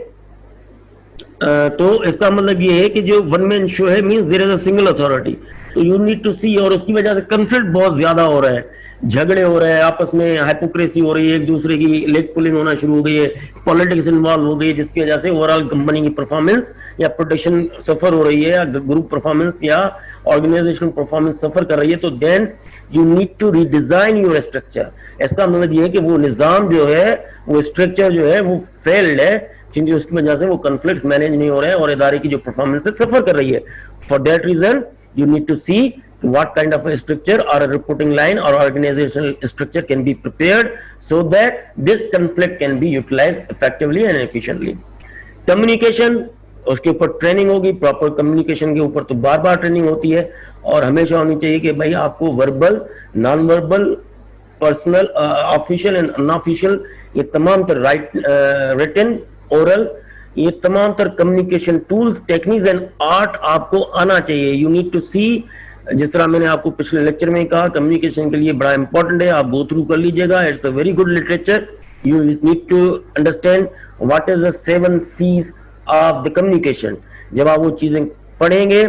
तो इसका मतलब ये है कि जो वन मैन शो है means there is a single authority, तो यू नीड टू सी, और उसकी वजह से कंफ्लिक्ट बहुत ज्यादा हो रहा है, झगड़े हो रहे हैं आपस में, हाइपोक्रेसी हो रही है, एक दूसरे की लेग पुलिंग होना शुरू हो गई है, पॉलिटिक्स इन्वॉल्व हो गई है, जिसकी वजह से ओवरऑल कंपनी की परफॉर्मेंस या प्रोटेक्शन सफर हो रही है, या ग्रुप परफॉर्मेंस या ऑर्गेनाइजेशन परफॉर्मेंस सफर कर रही है, तो then you need to redesign your structure. इसका मतलब ये है कि वो निजाम जो है, वो स्ट्रक्चर जो है वो फेल्ड है, क्योंकि उसकी वजह से वो कॉन्फ्लिक्ट मैनेज नहीं हो रहे हैं और इदारे की जो परफॉर्मेंस सफर कर रही है। For that reason you need to see what kind of a structure or a reporting line or organizational structure can be prepared so that this conflict can be utilized effectively and efficiently. Communication, उसके ऊपर ट्रेनिंग होगी, प्रॉपर कम्युनिकेशन के ऊपर तो बार बार ट्रेनिंग होती है, और हमेशा होनी चाहिए कि भाई आपको verbal, non verbal, personal, official and unofficial, ये तमाम तर राइट, रिटन, ओरल, ये तमाम तर communication tools, techniques and art आपको आना चाहिए। यू नीड टू सी, जिस तरह मैंने आपको पिछले लेक्चर में कहा, कम्युनिकेशन के लिए बड़ा इंपॉर्टेंट है, आप गो थ्रू कर लीजिएगा, it's a very good literature. You need to understand what is the 7 C's of the communication. जब आप वो चीजें पढ़ेंगे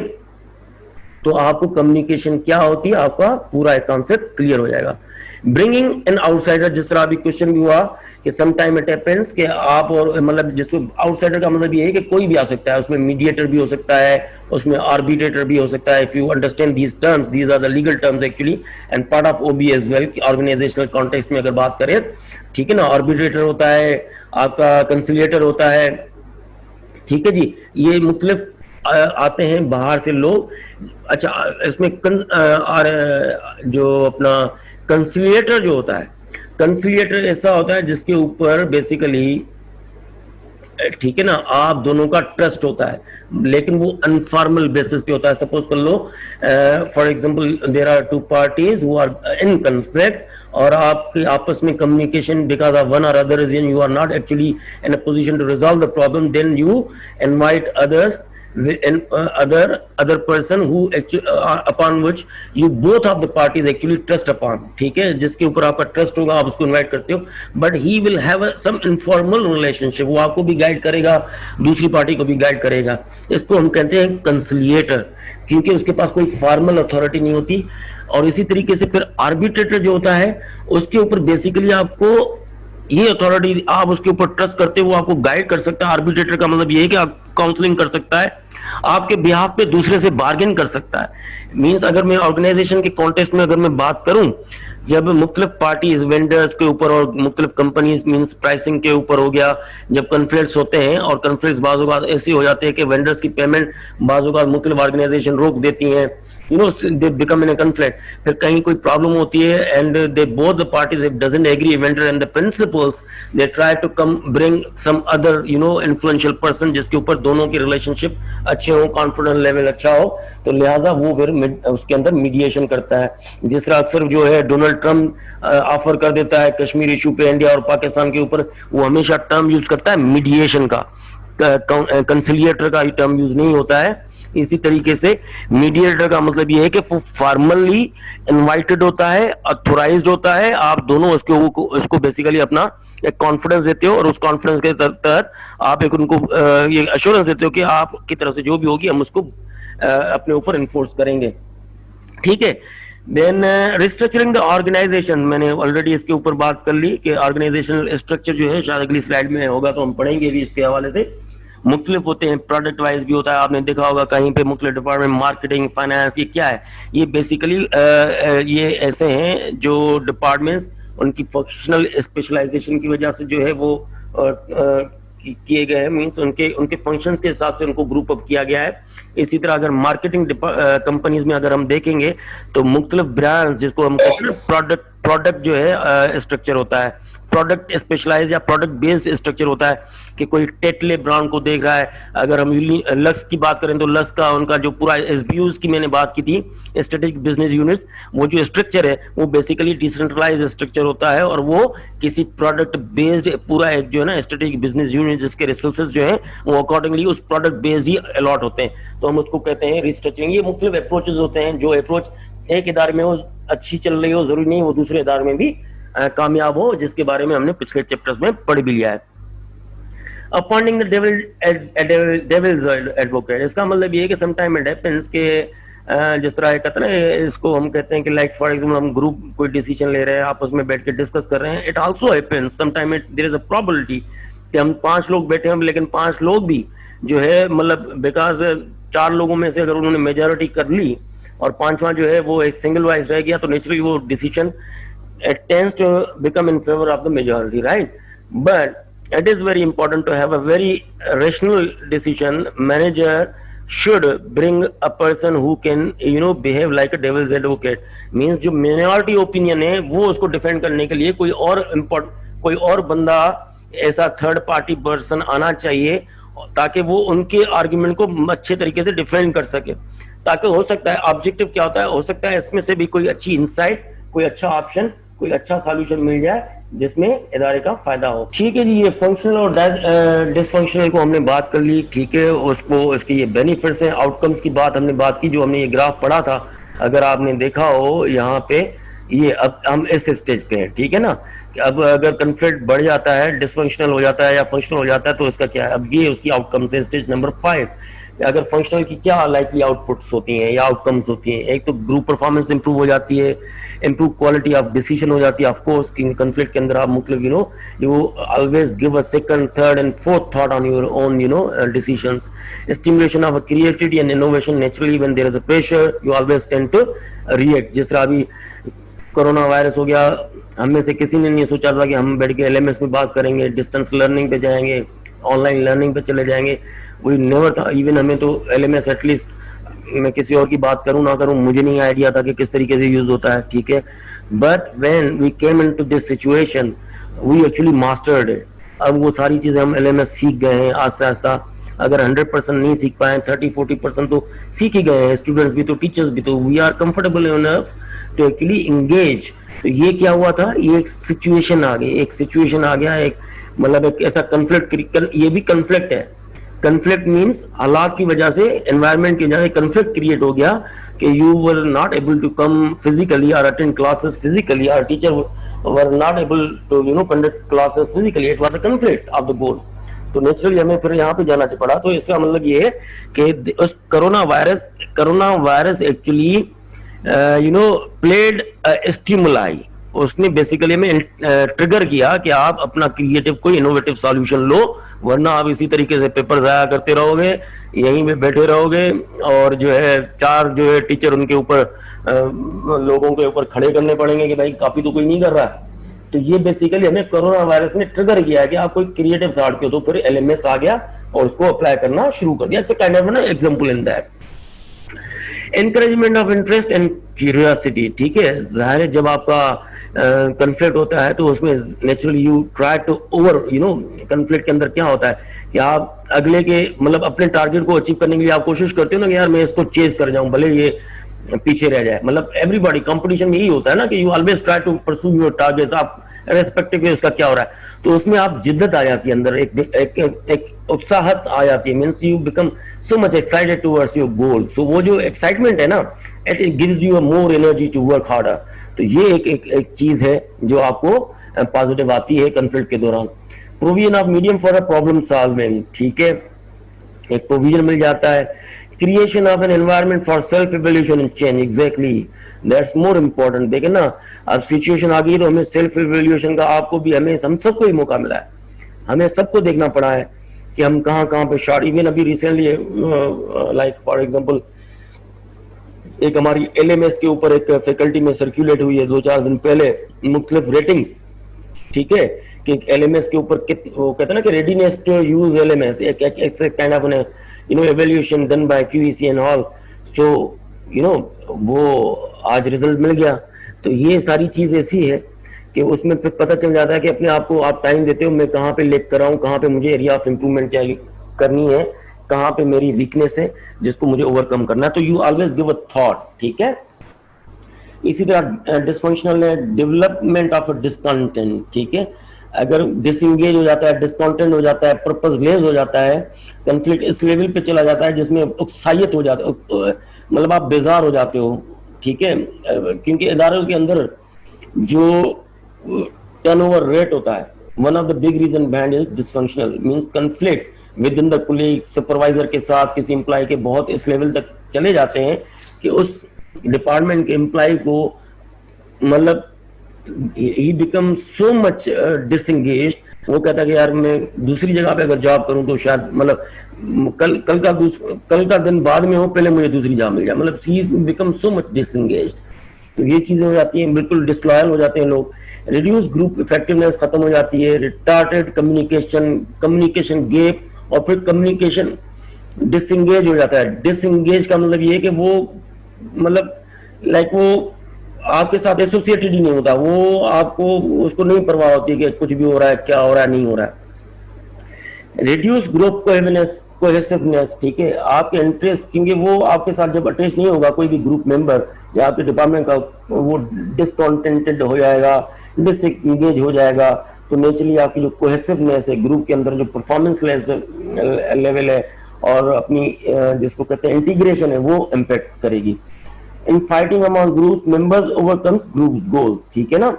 तो आपको कम्युनिकेशन क्या होती है, आपका पूरा एक कॉन्सेप्ट क्लियर हो जाएगा। ब्रिंगिंग एन आउटसाइडर, जिस तरह अभी क्वेश्चन भी हुआ कि सम टाइम इट हैपेंस कि आप, और मतलब जिसको आउटसाइडर का मतलब ये है कि कोई भी आ सकता है, उसमें मीडिएटर भी हो सकता है, उसमें आर्बिट्रेटर भी हो सकता है। If you understand these terms, these are the legal terms actually and part of OB as well, organisational context में अगर बात करें, ठीक है ना, आर्बिट्रेटर होता है, आपका कंसिलिएटर होता है, ठीक है जी, ये मुख्तलिफ आते हैं बाहर से लोग। अच्छा, इसमें जो अपना कंसिलिएटर जो होता है, कंसिलिएटर ऐसा होता है जिसके ऊपर बेसिकली, ठीक है ना, आप दोनों का ट्रस्ट होता है, लेकिन वो अनफॉर्मल बेसिस पे होता है। सपोज कर लो for example there are 2 parties who are in conflict, और आपके आपस में कम्युनिकेशन बिकॉज ऑफ वन और other reason you are not actually in a position to resolve the problem, then you invite others other person who actually upon which you both of the parties actually trust upon, ठीक है, जिसके ऊपर आपका ट्रस्ट होगा आप उसको इनवाइट करते हो, but he will have some informal relationship, वो आपको भी गाइड करेगा, दूसरी पार्टी को भी गाइड करेगा। इसको हम कहते हैं कंसिलिएटर, क्योंकि उसके पास कोई फॉर्मल अथॉरिटी नहीं होती। और इसी तरीके से फिर आर्बिट्रेटर जो होता है, उसके ऊपर बेसिकली आपको ये अथॉरिटी, आप उसके ऊपर ट्रस्ट करते हो, वो आपको गाइड कर सकता है। आर्बिट्रेटर का मतलब ये है कि आप काउंसलिंग कर सकता है, आपके बिहाफ पे दूसरे से बार्गेन कर सकता है। मींस अगर मैं ऑर्गेनाइजेशन के कॉन्टेक्स्ट में अगर मैं बात करूं, जब मुख्तलिफ पार्टीज वेंडर्स के ऊपर और मुख्तलिफ कंपनीज मींस प्राइसिंग के ऊपर हो गया, जब कॉन्फ्लिक्ट्स होते हैं, और कॉन्फ्लिक्ट्स बाज़ औक़ात ऐसे हो जाते हैं कि वेंडर्स की पेमेंट बाज़ औक़ात मुख्तलिफ ऑर्गेनाइजेशन रोक देती हैं, you know, they become in a conflict. फिर कहीं कोई प्रॉब्लम होती है and they both the parties if doesn't agree vendor and the principals, they try to come bring some other you know influential person जिसके ऊपर दोनों की रिलेशनशिप अच्छे हो, कॉन्फिडेंस लेवल अच्छा हो, तो लिहाजा वो फिर उसके अंदर मीडिएशन करता है। जिस तरह अक्सर जो है डोनाल्ड ट्रम्प ऑफर कर देता है कश्मीर इशू पे इंडिया और पाकिस्तान के ऊपर, वो हमेशा टर्म यूज करता है मीडिएशन का, कंसिलिएटर का टर्म यूज नहीं होता है। इसी तरीके से मीडिएटर का मतलब ये है कि वो फॉर्मली इनवाइटेड होता है, अथोराइज्ड होता है, आप दोनों उसको बेसिकली अपना एक कॉन्फिडेंस देते हो और उस कॉन्फिडेंस के तहत आप एक उनको ये अश्योरेंस देते हो कि आपकी तरफ से जो भी होगी हम उसको अपने ऊपर इन्फोर्स करेंगे। ठीक है। देन रिस्ट्रक्चरिंग द ऑर्गेनाइजेशन, मैंने ऑलरेडी इसके ऊपर बात कर ली कि ऑर्गेनाइजेशनल स्ट्रक्चर जो है शायद अगली स्लाइड में होगा तो हम पढ़ेंगे भी इसके हवाले से। मुख्तलिफ होते हैं, प्रोडक्ट वाइज भी होता है, आपने देखा होगा कहीं पे मुख्तलिफ डिपार्टमेंट, मार्केटिंग, फाइनेंस, ये क्या है, ये बेसिकली ये ऐसे हैं जो डिपार्टमेंट्स उनकी फंक्शनल स्पेशलाइजेशन की वजह से जो है वो किए गए हैं, मीन्स उनके उनके फंक्शंस के हिसाब से उनको ग्रुप अप किया गया है। इसी तरह अगर मार्केटिंग कंपनीज में अगर हम देखेंगे तो मुख्तलिफ ब्रांड्स जिसको हम कहते हैं प्रोडक्ट प्रोडक्ट जो है स्ट्रक्चर होता है, प्रोडक्ट स्पेशलाइज या प्रोडक्ट बेस्ड स्ट्रक्चर होता है कि कोई टेटले ब्रांड को देख रहा है। अगर हम लक्स की बात करें तो लक्स का उनका जो पूरा एसबीयूज की मैंने बात की थी, स्ट्रेटेजिक बिजनेस यूनिट्स, वो जो स्ट्रक्चर है वो बेसिकली डिसेंट्रलाइज स्ट्रक्चर होता है और वो किसी प्रोडक्ट बेस्ड पूरा एक जो है ना स्ट्रेटेजिक बिजनेस यूनिट जिसके रिसोर्सेज जो है वो अकॉर्डिंगली उस प्रोडक्ट बेस्ड ही अलॉट होते हैं, तो हम उसको कहते हैं रिस्ट्रक्चरिंग। ये मुख्तलिफ अप्रोचेज होते हैं, जो अप्रोच एक इदारे में वो अच्छी चल रही हो जरूरी नहीं वो दूसरे इदारे में भी कामयाब हो, जिसके बारे में हमने पिछले चैप्टर्स में पढ़ भी लिया है। अपॉइंटिंग द डेविल्स एडवोकेट, इसका मतलब ये है कि समटाइम इट हैपेंस कि जिस तरह कहते हैं ना, इसको हम कहते हैं कि लाइक फॉर एग्जांपल हम ग्रुप कोई डिसीजन ले रहे हैं, आपस में बैठ के डिस्कस कर रहे हैं, it also happens sometime it there is a probability कि हम 5 लोग बैठे हैं लेकिन 5 लोग भी जो है मतलब बिकॉज 4 लोगों में से अगर उन्होंने मेजॉरिटी कर ली और 5वां जो है वो एक सिंगल वाइज रह गया, तो नेचुरली वो decision it tends to become in favor of the majority, right? But it is very important to have a very rational decision. Manager should bring a person who can you know behave like a devil's advocate, means जो minority opinion है वो उसको defend करने के लिए कोई और बंदा ऐसा थर्ड पार्टी पर्सन आना चाहिए ताकि वो उनके आर्ग्यूमेंट को अच्छे तरीके से डिफेंड कर सके, ताकि हो सकता है ऑब्जेक्टिव क्या होता है, हो सकता है इसमें से भी कोई अच्छी इंसाइट, कोई अच्छा ऑप्शन, कोई अच्छा सॉल्यूशन मिल जाए जिसमें इदारे का फायदा हो। ठीक है जी, ये फंक्शनल और डिसफंक्शनल को हमने बात कर ली। ठीक है, उसको इसके ये बेनिफिट्स हैं, आउटकम्स की बात हमने बात की, जो हमने ये ग्राफ पढ़ा था अगर आपने देखा हो यहाँ पे, ये अब हम इस स्टेज पे हैं। ठीक है ना, अब अगर कन्फ्लिक्ट बढ़ जाता है, डिसफंक्शनल हो जाता है या फंक्शनल हो जाता है तो इसका क्या है, अब ये उसकी आउटकम्स है स्टेज नंबर 5। अगर फंक्शनल की क्या लाइकली आउटपुट्स होती हैं या आउटकम्स होती हैं, एक तो ग्रुप परफॉर्मेंस इंप्रूव हो जाती है, इंप्रूव क्वालिटी ऑफ डिसीजन हो जाती है। ऑफ कोर्स कन्फ्लिक्ट के अंदर आप मतलब you always give a second, third and fourth thought on your own decisions. Stimulation of creativity and innovation, naturally when there is a pressure you always tend to react. जिस तरह अभी कोरोना वायरस हो गया, हम में से किसी ने नहीं सोचा था कि हम बैठ के एलएमएस में बात करेंगे, डिस्टेंस लर्निंग पे जाएंगे, ऑनलाइन लर्निंग पे चले जाएंगे, वी नेवर था। इवन हमें तो एलएमएस एटलीस्ट, मैं किसी और की बात करूं ना करूं, मुझे नहीं आइडिया था कि किस तरीके से यूज होता है। ठीक है, but when we came into this situation we actually mastered it. अब वो सारी चीजें हम एलएमएस सीख गए हैं आस्ता आस्ता। अगर 100% नहीं सीख पाए, 30-40% तो सीख ही गए हैं, स्टूडेंट्स भी तो, टीचर्स भी तो। We are comfortable enough to actually engage. तो ये क्या हुआ था, ये एक सिचुएशन आ गई, एक सिचुएशन आ गया, एक मतलब एक ऐसा कन्फ्लिक्ट, ये भी कन्फ्लिक्ट है। कन्फ्लिक्ट मीन्स हालात की वजह से, एनवायरनमेंट की वजह से कन्फ्लिक्ट क्रिएट हो गया कि you were not able to come physically और अटेंड क्लासेस फिजिकली, और teacher were not able to conduct classes physically. It was a conflict of the board. तो नेचुरली हमें फिर यहाँ पे जाना पड़ा। तो इसका मतलब ये है कि उस corona virus actually played stimuli, उसने बेसिकली हमें ट्रिगर किया कि आप अपना क्रिएटिव कोई इनोवेटिव सॉल्यूशन लो, वरना आप इसी तरीके से पेपर जाया करते रहोगे, यहीं पे बैठे रहोगे और जो है 4 जो है टीचर उनके ऊपर लोगों के ऊपर खड़े करने पड़ेंगे कि भाई कॉपी तो कोई नहीं कर रहा है। तो ये बेसिकली हमें कोरोना वायरस ने ट्रिगर किया है कि आप कोई क्रिएटिव थॉट के, तो फिर एलएमएस आ गया और उसको अप्लाई करना शुरू कर दिया। It's a kind of an example in that. Encouragement of interest and curiosity, ठीक है। जाहिर है जब आपका कन्फ्लिक्ट होता है तो उसमें naturally you try to over conflict के अंदर क्या होता है कि आप अगले के मतलब अपने टारगेट को अचीव करने के लिए आप कोशिश करते हो ना कि यार मैं इसको चेज कर जाऊं भले ये पीछे रह जाए। मतलब एवरीबॉडी कंपटीशन में यही होता है ना कि you always try to pursue your targets, आप रेस्पेक्टिव उसका क्या हो रहा है, तो उसमें आप जिद्दत आ जाती है अंदर, एक उत्साहत आ जाती है, means you become so much excited towards your goal. So वो जो एक्साइटमेंट है ना, it gives you more energy to work harder. तो ये एक चीज है जो आपको पॉजिटिव आती है कॉन्फ्लिक्ट के दौरान। Provision of medium for a problem solving, ठीक है, एक प्रोविजन मिल जाता है। Creation of an environment for self evaluation and change, exactly that's more important. देखे ना, अब सिचुएशन आ गई तो हमें सेल्फ इवैल्यूएशन का आपको भी हमें हम सबको ही मौका मिला है, हमें सबको देखना पड़ा है कि हम कहाँ कहाँ पे शॉर्ट। इवन अभी रिसेंटली लाइक फॉर एग्जांपल एक हमारी एलएमएस के ऊपर एक फैकल्टी में सर्कुलेट हुई है 2-4 दिन पहले मुख्तलिफ रेटिंग्स, ठीक है, कि एलएमएस के ऊपर वो कहते हैं ना कि रेडीनेस टू यूज एलएमएस, एक kind of evaluation done by QEC and all. So वो आज रिजल्ट मिल गया। तो ये सारी चीज ऐसी है कि उसमें फिर पता चल जाता है कि अपने आप को आप टाइम देते हो, मैं कहाँ पे लेक कर रहा हूँ, कहाँ पे मुझे एरिया ऑफ इम्प्रूवमेंट करनी है, कहाँ पे मेरी वीकनेस है जिसको मुझे ओवरकम करना है। तो you always give a thought, ठीक है। इसी तरह डिसफंक्शनल है डेवलपमेंट ऑफ डिसकंटेंट, ठीक है। अगर डिसंगेज हो जाता है, डिसकंटेंट हो जाता है, पर्पसलेस हो जाता है, कंफ्लिक्ट इस लेवल पे चला जाता है जिसमें उत्साहित हो जाता है, मतलब आप बेजार हो जाते हो, ठीक है। क्योंकि इदारों के अंदर जो टर्नओवर रेट होता है, one of the big reason behind is dysfunctional, means conflict with in the colleague, supervisor के साथ किसी एम्प्लॉय के बहुत इस लेवल तक चले जाते हैं कि उस डिपार्टमेंट के एम्प्लॉय को मतलब ही बिकम सो मच डिसंगेज्ड, वो कहता है कि यार मैं दूसरी जगह पे अगर जॉब करूं तो शायद मतलब कल का दिन बाद में हो, पहले मुझे दूसरी जॉब मिल जाए, मतलब ही बिकम सो मच डिसंगेज्ड। तो ये चीजें हो जाती हैं, बिल्कुल डिसलॉयल हो जाते हैं लोग। रिड्यूस ग्रुप इफेक्टिवनेस खत्म हो जाती है, रिटार्टेड कम्युनिकेशन गैप, और फिर कम्युनिकेशन डिसंगेज हो जाता है। डिसंगेज का मतलब ये है कि वो मतलब लाइक वो आपके साथ एसोसिएटेड ही नहीं होता, वो आपको उसको नहीं परवाह होती कि कुछ भी हो रहा है, क्या हो रहा है, नहीं हो रहा है। रिड्यूस ग्रुप कोहेसिवनेस, ठीक है, आपके इंटरेस्ट, क्योंकि वो आपके साथ जब अटैच नहीं होगा कोई भी ग्रुप मेंबर या आपके डिपार्टमेंट का, वो डिसकॉन्टेंटेड हो जाएगा, डिसएंगेज हो जाएगा। तो नेचुरली आपकी जो कोहेसिवनेस है ग्रुप के अंदर, जो परफॉर्मेंस लेवल है और अपनी जिसको कहते हैं इंटीग्रेशन है, वो इम्पैक्ट करेगी। In fighting among groups members overcomes groups goals, ठीक है ना।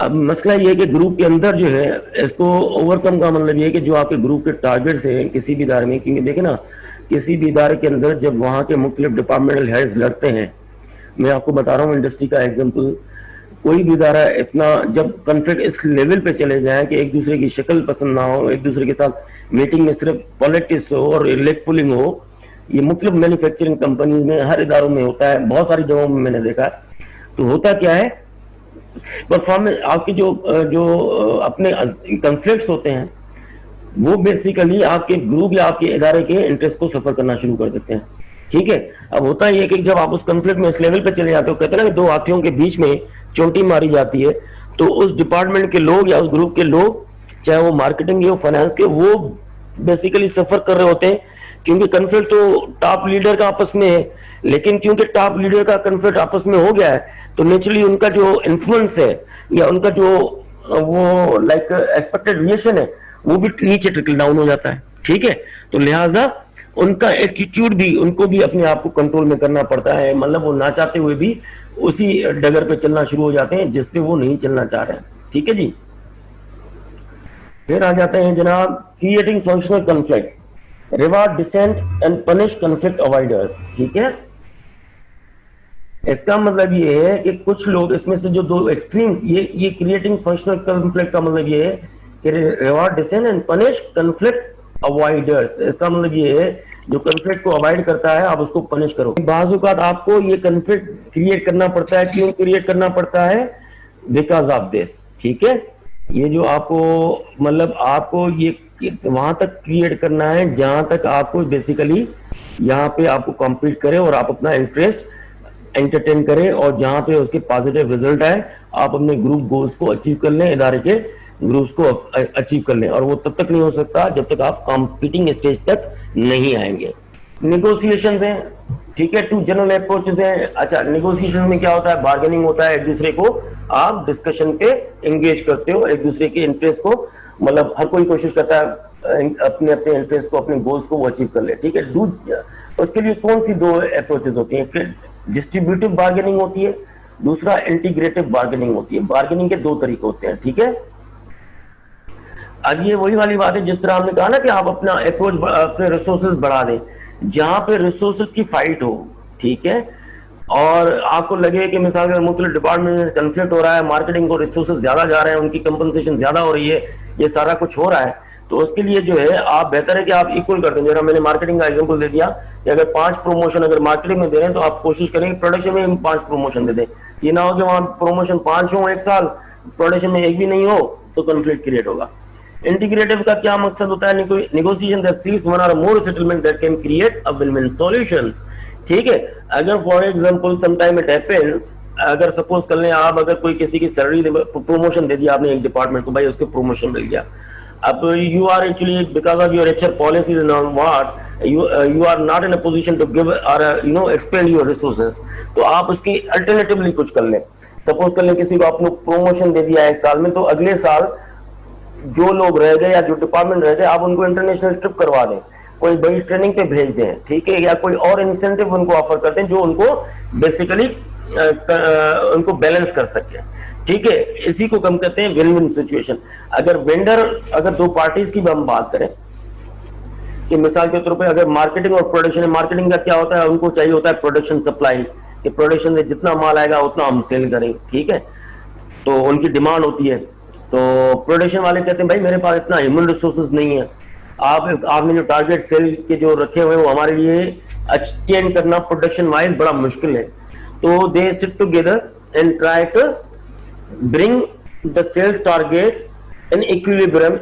अब मसला ये है कि ग्रुप के अंदर जो है इसको ओवरकम का मतलब ये है कि जो आपके ग्रुप के टारगेट्स हैं किसी भी इदारे में, क्योंकि देखे ना किसी भी इदारे के अंदर जब वहाँ के मुख्तलिफ डिपार्टमेंटल हेड्स लड़ते हैं, मैं आपको बता रहा हूँ इंडस्ट्री का एग्जांपल, कोई भी इदारा इतना जब कॉन्फ्लिक्ट इस लेवल पे चले जाए कि एक दूसरे की शक्ल पसंद ना हो, एक दूसरे के साथ मीटिंग में सिर्फ पॉलिटिक्स हो और लेग पुलिंग हो, ये मुख्तलिफ मैन्युफैक्चरिंग कंपनी में हर इदारों में होता है, बहुत सारी जगहों में मैंने देखा है। तो होता क्या है, परफॉर्मेंस आपके जो अपने कॉन्फ्लिक्ट्स होते हैं वो बेसिकली आपके ग्रुप या आपके इदारे के इंटरेस्ट को सफर करना शुरू कर देते हैं, ठीक है। अब होता है कि जब आप उस कॉन्फ्लिक्ट में इस लेवल पे चले जाते हो, कहते हैं ना कि दो हाथियों के बीच में चोटी मारी जाती है, तो उस डिपार्टमेंट के लोग या उस ग्रुप के लोग, चाहे वो मार्केटिंग हो फाइनेंस के, वो बेसिकली सफर कर रहे होते हैं, क्योंकि कॉन्फ्लिक्ट तो टॉप लीडर का आपस में है, लेकिन क्योंकि टॉप लीडर का कॉन्फ्लिक्ट आपस में हो गया है तो नेचुरली उनका जो इन्फ्लुएंस है या उनका जो वो लाइक एक्सपेक्टेड रिएक्शन है वो भी नीचे ट्रिकल डाउन हो जाता है, ठीक है। तो लिहाजा उनका एटीट्यूड भी, उनको भी अपने आप को कंट्रोल में करना पड़ता है, मतलब वो ना चाहते हुए भी उसी डगर पे चलना शुरू हो जाते हैं जिसपे वो नहीं चलना चाह रहे हैं, ठीक है जी। फिर आ जाते हैं जनाब creating functional conflict, reward dissent and punish conflict avoiders, ठीक है। इसका मतलब ये है कि कुछ लोग इसमें से जो दो एक्सट्रीम, ये क्रिएटिंग फंक्शनल कॉन्फ्लिक्ट का मतलब ये है कि reward dissent and punish conflict avoiders. इसका मतलब ये है जो कॉन्फ्लिक्ट को अवॉइड करता है आप उसको पनिश करो। बाज़ औक़ात आपको ये कॉन्फ्लिक्ट क्रिएट करना पड़ता है, क्यों क्रिएट करना पड़ता है, बिकॉज ऑफ दिस, ठीक है। ये जो आपको मतलब आपको ये वहां तक क्रिएट करना है जहां तक आपको बेसिकली यहाँ पे आपको कॉम्पीट करे और आप अपना इंटरेस्ट एंटरटेन करें, और जहां पे उसके पॉजिटिव रिजल्ट आए आप अपने ग्रुप गोल्स को अचीव कर लें, इदारे के ग्रुप्स को अचीव कर लें। और वो तब तक नहीं हो सकता जब तक आप कॉम्पिटिंग स्टेज तक नहीं आएंगे। निगोशिएशन है, ठीक है, टू जनरल अप्रोचेस है। अच्छा, निगोशिएशन में क्या होता है, बार्गेनिंग होता है, एक दूसरे को आप डिस्कशन पे एंगेज करते हो, एक दूसरे के इंटरेस्ट को, मतलब हर कोई कोशिश करता है अपने अपने इंटरेस्ट को, अपने गोल्स को वो अचीव कर ले, ठीक है। उसके लिए कौन सी दो अप्रोचेस होती हैं, डिस्ट्रीब्यूटिव बार्गेनिंग होती है, दूसरा इंटीग्रेटिव बार्गेनिंग होती है। बार्गेनिंग के दो तरीके होते हैं, ठीक है। अब ये वही वाली बात है जिस तरह हमने कहा ना कि आप अपना अप्रोच, अपने रिसोर्सेज बढ़ा दें, जहां पे रिसोर्सेज की फाइट हो, ठीक है, और आपको लगे कि मिसाल के मुख्तलिफ डिपार्टमेंट में कंफ्लिक्ट हो रहा है, मार्केटिंग को रिसोर्सेज ज्यादा जा रहे हैं, उनकी कंपनसेशन ज्यादा हो रही है, ये सारा कुछ हो रहा है, तो उसके लिए जो है आप बेहतर है कि आप इक्वल कर दें। जरा मैंने मार्केटिंग का एग्जांपल दे दिया कि अगर 5 प्रमोशन अगर मार्केटिंग में दे रहे हैं तो आप कोशिश करेंगे प्रोडक्शन में 5 प्रमोशन दे दें। ये ना हो कि वहां प्रमोशन 5 हो एक साल, प्रोडक्शन में एक भी नहीं हो, तो कंफ्लिक्ट क्रिएट होगा। इंटीग्रेटिव का क्या मकसद होता है, negotiation that seeks one or more settlement that can create a win win solutions, ठीक है। अगर for example some time it happens, अगर सपोज कर लें आप, अगर कोई किसी की सैलरी प्रमोशन दे दिया आपने एक डिपार्टमेंट को, भाई उसके प्रमोशन मिल गया, अब you are actually because of your HR policies and all what you are not in a position to give or expend your resources, तो आप उसकी अल्टरनेटिवली कुछ कर लें। सपोज कर लें किसी को आपने प्रमोशन दे दिया एक साल में, तो अगले साल जो लोग रह गए या जो डिपार्टमेंट रह गए आप उनको इंटरनेशनल ट्रिप करवा दें, कोई बड़ी ट्रेनिंग पे भेज दें, ठीक है, या कोई और इंसेंटिव उनको ऑफर करते हैं जो उनको बेसिकली उनको बैलेंस कर सके, ठीक है। इसी को हम कहते हैं विन विन सिचुएशन। अगर वेंडर, अगर दो पार्टीज की हम बात करें कि मिसाल के तौर पे अगर मार्केटिंग और प्रोडक्शन, मार्केटिंग का क्या होता है, उनको चाहिए होता है प्रोडक्शन सप्लाई, कि प्रोडक्शन से जितना माल आएगा उतना हम सेल करें, ठीक है, तो उनकी डिमांड होती है। तो प्रोडक्शन वाले कहते हैं भाई मेरे पास इतना ह्यूमन रिसोर्सेज नहीं है, आपने जो टारगेट सेल के जो रखे हुए हैं वो हमारे लिए अटेन करना प्रोडक्शन वाइज बड़ा मुश्किल है। तो they sit together and try to bring the sales target in equilibrium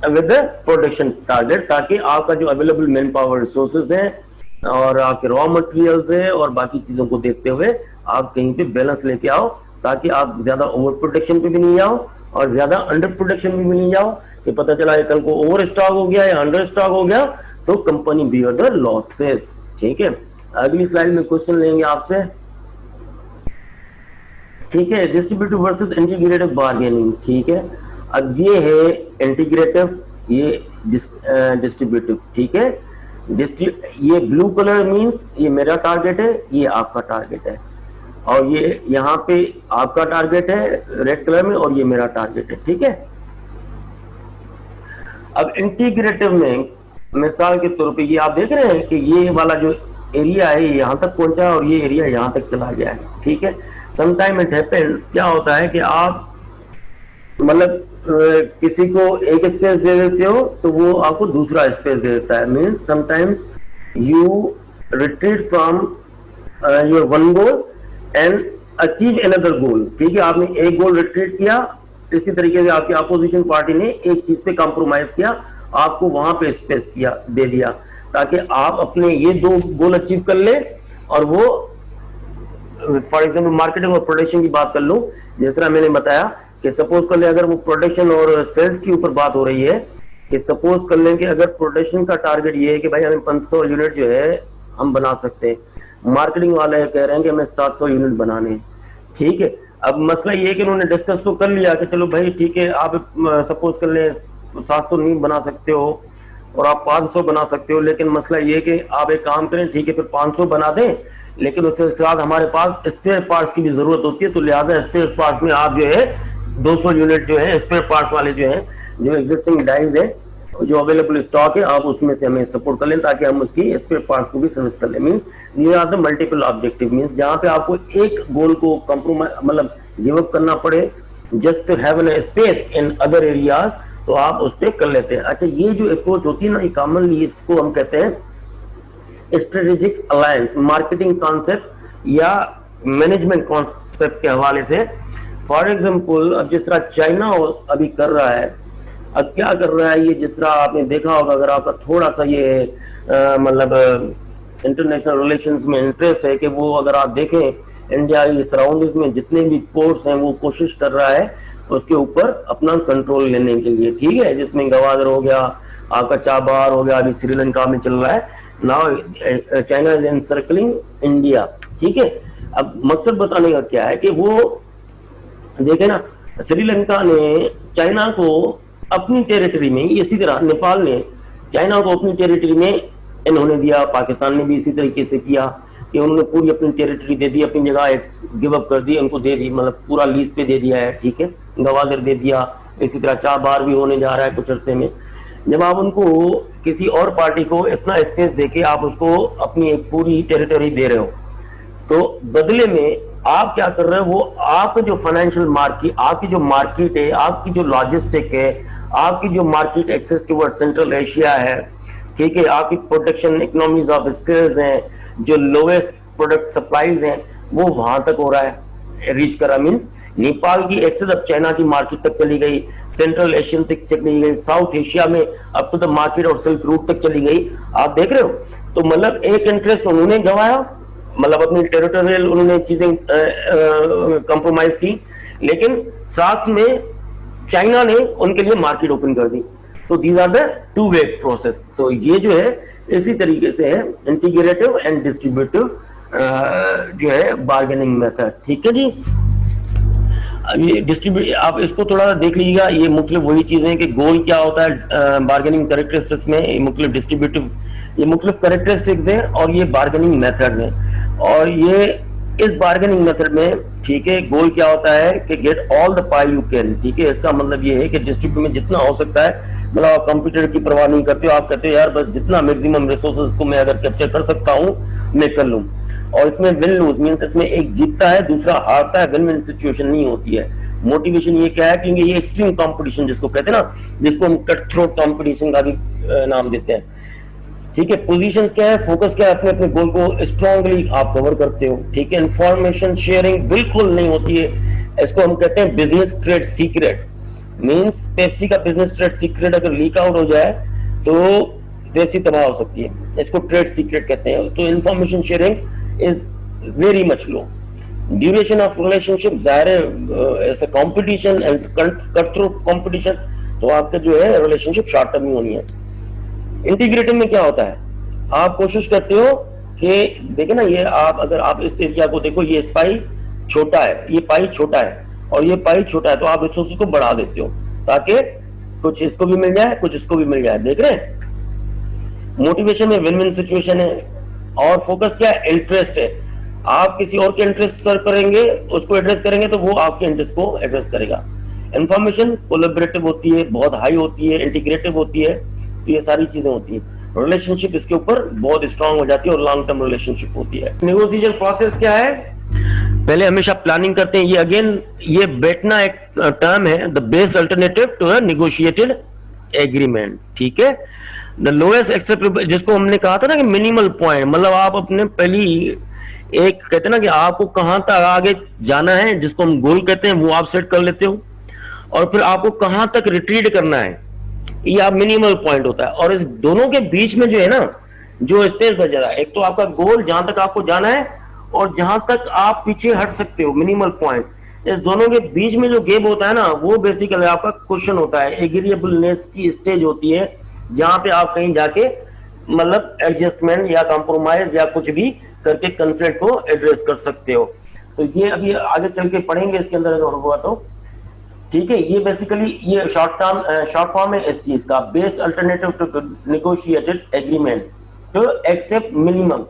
with the production target, ताकि आपका जो अवेलेबल मैन पावर रिसोर्सेज है और आपके रॉ मटेरियल्स है और बाकी चीजों को देखते हुए आप कहीं पे बैलेंस लेके आओ, ताकि आप ज्यादा ओवर प्रोडक्शन पे भी नहीं जाओ और ज्यादा अंडर प्रोडक्शन पे भी नहीं जाओ कि पता चला है कल को ओवर स्टॉक हो गया या अंडर स्टॉक हो गया तो कंपनी बियर द लॉसेस, ठीक है। अगली स्लाइड में क्वेश्चन लेंगे आपसे, ठीक है, डिस्ट्रीब्यूटिव वर्सेस इंटीग्रेटिव बार्गेनिंग, ठीक है। अब ये है इंटीग्रेटिव, ये डिस्ट्रीब्यूटिव, ठीक है। ये ब्लू कलर मींस ये मेरा टारगेट है, ये आपका टारगेट है, और ये यहाँ पे आपका टारगेट है रेड कलर में और ये मेरा टारगेट है, ठीक है। अब इंटीग्रेटिव में मिसाल के तौर पे ये आप देख रहे हैं कि ये वाला जो एरिया है यहाँ तक पहुंचा और ये एरिया यहाँ तक चला गया है, ठीक है। समटाइम इट हैपेंस, क्या होता है कि आप मतलब किसी को एक स्पेस दे देते हो तो वो आपको दूसरा स्पेस दे देता है, means sometimes you retreat from your one goal and achieve another goal, ठीक है। आपने एक गोल रिट्रीट किया, इसी तरीके से आपकी अपोजिशन पार्टी ने एक चीज पे कॉम्प्रोमाइज किया, आपको वहां पे स्पेस किया दे दिया, ताकि आप अपने ये दो गोल अचीव कर ले। और वो फॉर एग्जाम्पल मार्केटिंग और प्रोडक्शन की बात कर लूं, जिस तरह मैंने बताया कि सपोज कर ले अगर वो प्रोडक्शन और सेल्स की ऊपर बात हो रही है कि सपोज कर लें कि अगर प्रोडक्शन का टारगेट ये है कि भाई हमें 500 यूनिट जो है हम बना सकते हैं, मार्केटिंग वाले कह रहे हैं कि हमें 700 यूनिट बनाने हैं, ठीक है। अब मसला ये है कि उन्होंने डिस्कस तो कर लिया कि चलो भाई ठीक है, आप सपोज कर लें 700 नहीं बना सकते हो और आप 500 बना सकते हो, लेकिन मसला ये है कि आप एक काम करें, ठीक है, फिर 500 बना दें, लेकिन उसके साथ हमारे पास स्पेयर पार्ट्स की भी जरूरत होती है, तो लिहाजा स्पेयर पार्ट्स में आप जो है 200 यूनिट जो है स्पेयर पार्ट्स वाले जो है, जो एग्जिस्टिंग डाइज है, जो अवेलेबल स्टॉक है, आप उसमें से हमें सपोर्ट कर लें ताकि हम उसकी स्पेयर पार्ट्स को भी सर्विस कर लें। मींस ये are the multiple objective, means जहां पे आपको एक गोल को कॉम्प्रोमाइज मतलब गिव अप करना पड़े just to have an space in other areas, तो आप उस पर कर लेते हैं। अच्छा, ये जो अप्रोच होती है ना, कॉमनली इसको हम कहते हैं स्ट्रेटेजिक अलायंस, मार्केटिंग कॉन्सेप्ट या मैनेजमेंट कॉन्सेप्ट के हवाले से। फॉर एग्जाम्पल अब जिस तरह चाइना अभी कर रहा है, अब क्या कर रहा है ये, जिस तरह आपने देखा होगा, अगर आपका थोड़ा सा ये मतलब इंटरनेशनल रिलेशंस में इंटरेस्ट है, कि वो अगर आप देखें इंडिया की सराउंडिंग्स में जितने भी पोर्ट्स हैं वो कोशिश कर रहा है उसके ऊपर अपना कंट्रोल लेने के लिए, ठीक है, जिसमें गवादर हो गया, आपका चाबार हो गया, अभी श्रीलंका में चल रहा है now, China is encircling India, ठीक है। अब मकसद बताने का क्या है कि वो देखे ना, श्रीलंका ने चाइना को अपनी टेरिटरी में, इसी तरह नेपाल ने चाइना को अपनी टेरिटरी में इन्होंने दिया, पाकिस्तान ने भी इसी तरीके से किया कि उन्होंने पूरी अपनी टेरिटरी दे दी, अपनी जगह एक गिव अप कर दी, उनको दे दी, मतलब पूरा लीज पे दे दिया है, ठीक है, गवादर दे दिया, इसी तरह चाबार भी होने जा रहा है कुछ अरसे में। जब आप उनको किसी और पार्टी को इतना स्पेस देके आप उसको अपनी एक पूरी टेरिटरी दे रहे हो, तो बदले में आप क्या कर रहे हो, वो आपके जो फाइनेंशियल मार्केट, आपकी जो मार्केट है, आपकी जो लॉजिस्टिक है, आपकी जो market access toward Central Asia है, ठीक है, आपकी प्रोडक्शन इकोनॉमीज ऑफ स्केल्स हैं, जो लोएस्ट प्रोडक्ट सप्लाईज हैं, वो वहां तक हो रहा है, रीच करा मीन्स नेपाल की एक्सेस अब चाइना की मार्केट तक चली गई, सेंट्रल एशियन तक चली गई, साउथ एशिया में अप टू द मार्केट और सिल्क रूट तक चली गई, आप देख रहे हो। तो मतलब एक इंटरेस्ट उन्होंने गंवाया, मतलब अपनी टेरिटोरियल उन्होंने चीजें कंप्रोमाइज की, लेकिन साथ में चाइना ने उनके लिए मार्केट ओपन कर दी। तो these are the two way process. तो ये जो है इसी तरीके से है इंटीग्रेटिव एंड डिस्ट्रीब्यूटिव जो है बार्गेनिंग मेथड, ठीक है जी। अब ये डिस्ट्रीब्यूट, आप इसको थोड़ा देख लीजिएगा, ये मुख्तलिफ वही चीजें कि गोल क्या होता है बार्गेनिंग कैरेक्टरिस्टिक्स में, मुख्तलिफ डिस्ट्रीब्यूटिव, ये मुख्तलिफ कैरेक्टरिस्टिक्स हैं और ये बार्गेनिंग मेथड्स हैं। और ये इस बार्गेनिंग मेथड में, ठीक है, गोल क्या होता है कि get all the pi you can, ठीक है, इसका मतलब ये है कि डिस्ट्रीब्यूट में जितना हो सकता है, मतलब आप कंप्यूटर की परवाह नहीं करते हो, आप कहते हो यार बस जितना मैक्सिमम रिसोर्सेज को मैं अगर कैप्चर कर सकता हूँ मैं कर लूँ। और इसमें विन लूज मीन्स इसमें एक जीतता है दूसरा हारता है, विन विन सिचुएशन नहीं होती है। मोटिवेशन ये क्या है, क्योंकि ये एक्सट्रीम कंपटीशन जिसको कहते हैं ना, जिसको हम कट थ्रोट कंपटीशन का भी नाम देते हैं, ठीक है। पोजीशन क्या है, फोकस क्या है, अपने अपने गोल को स्ट्रांगली आप कवर करते हो, ठीक है। इंफॉर्मेशन शेयरिंग बिल्कुल नहीं होती है, इसको हम कहते हैं business trade secret, means Pepsi का बिजनेस ट्रेड सीक्रेट अगर लीक आउट हो जाए तो पेप्सी तबाह हो सकती है, इसको ट्रेड सीक्रेट कहते हैं। तो information sharing is very much low. Duration of relationship, जाहिर है ऐसा competition and cut through competition, तो आपका जो है रिलेशनशिप शॉर्ट टर्म ही होनी है। इंटीग्रेटिव में क्या होता है, आप कोशिश करते हो कि देखे ना, ये आप अगर आप इस एरिया को देखो, ये पाई छोटा है, ये पाई छोटा है और ये पाई छोटा है, तो आप रिसोर्स को बढ़ा देते हो ताकि कुछ इसको भी मिल जाए कुछ इसको भी मिल जाए, देख रहे हैं। मोटिवेशन में विन विन सिचुएशन है। और फोकस क्या है, इंटरेस्ट है, आप किसी और के इंटरेस्ट सर्व करेंगे, उसको एड्रेस करेंगे तो वो आपके इंटरेस्ट को एड्रेस करेगा। इंफॉर्मेशन कोलैबोरेटिव होती है, बहुत हाई होती है, इंटीग्रेटिव होती है, तो ये सारी चीजें होती है। रिलेशनशिप इसके ऊपर बहुत स्ट्रांग हो जाती है और लॉन्ग टर्म रिलेशनशिप होती है। नेगोशिएशन प्रोसेस क्या है, पहले हमेशा प्लानिंग करते हैं, ये अगेन ये बैठना एक टर्म है, the best alternative to negotiated agreement, ठीक है। द लोएस्ट एक्सेप्टेबल, जिसको हमने कहा था ना कि मिनिमल पॉइंट, मतलब आप अपने पहली एक कहते हैं ना कि आपको कहां तक आगे जाना है, जिसको हम गोल कहते हैं, वो आप सेट कर लेते हो, और फिर आपको कहां तक रिट्रीट करना है, ये आप मिनिमल पॉइंट होता है। और इस दोनों के बीच में जो है ना, जो स्पेस बच जाता है, एक तो आपका गोल जहां तक आपको जाना है और जहां तक आप पीछे हट सकते हो, मिनिमल पॉइंट, इस दोनों के बीच में जो गैप होता है ना, वो बेसिकली आपका क्वेश्चन होता है, एग्रीएबलनेस की स्टेज होती है, जहां पे आप कहीं जाके मतलब एडजस्टमेंट या कॉम्प्रोमाइज या कुछ भी करके कॉन्फ्लिक्ट को एड्रेस कर सकते हो। तो ये अभी आगे चल के पढ़ेंगे इसके अंदर अगर हुआ तो, ठीक है। ये बेसिकली ये शॉर्ट फॉर्म है इस चीज का, best alternative to negotiated agreement to accept minimum,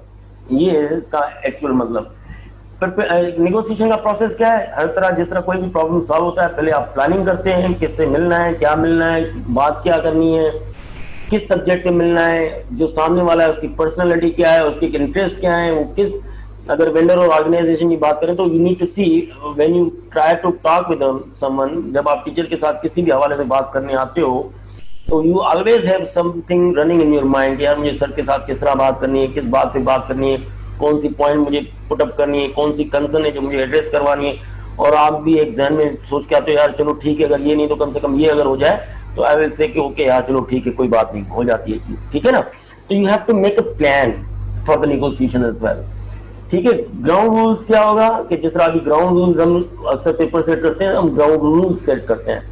ये है इसका एक्चुअल मतलब। नेगोशिएशन का प्रोसेस क्या है, हर तरह जिस तरह कोई भी प्रॉब्लम सॉल्व होता है, पहले आप प्लानिंग करते हैं, किससे मिलना है, क्या मिलना है, बात क्या करनी है, किस सब्जेक्ट पे मिलना है, जो सामने वाला है उसकी पर्सनालिटी क्या है, उसके इंटरेस्ट क्या है, वो किस, अगर वेंडर और ऑर्गेनाइजेशन की बात करें तो you need to see when you try to talk with someone, जब आप टीचर के साथ किसी भी हवाले से बात करने आते हो तो you always have something running in your mind, यार मुझे सर के साथ किस तरह बात करनी है, किस बात पे बात करनी है, कौन सी पॉइंट मुझे पुट अप करनी है, कौन सी कंसर्न है जो मुझे एड्रेस करवानी है। और आप भी एक ध्यान में सोच के आते हो, यार चलो ठीक है, अगर ये नहीं तो कम से कम ये अगर हो जाए तो आई विल से कि ओके यार चलो ठीक है, कोई बात नहीं, हो जाती है चीज, ठीक है ना। तो you have to make a plan for the negotiation as well, ठीक है। ग्राउंड रूल्स क्या होगा कि जिस तरह अभी ग्राउंड रूल्स हम अक्सर पेपर सेट करते हैं, हम ग्राउंड रूल्स सेट करते हैं।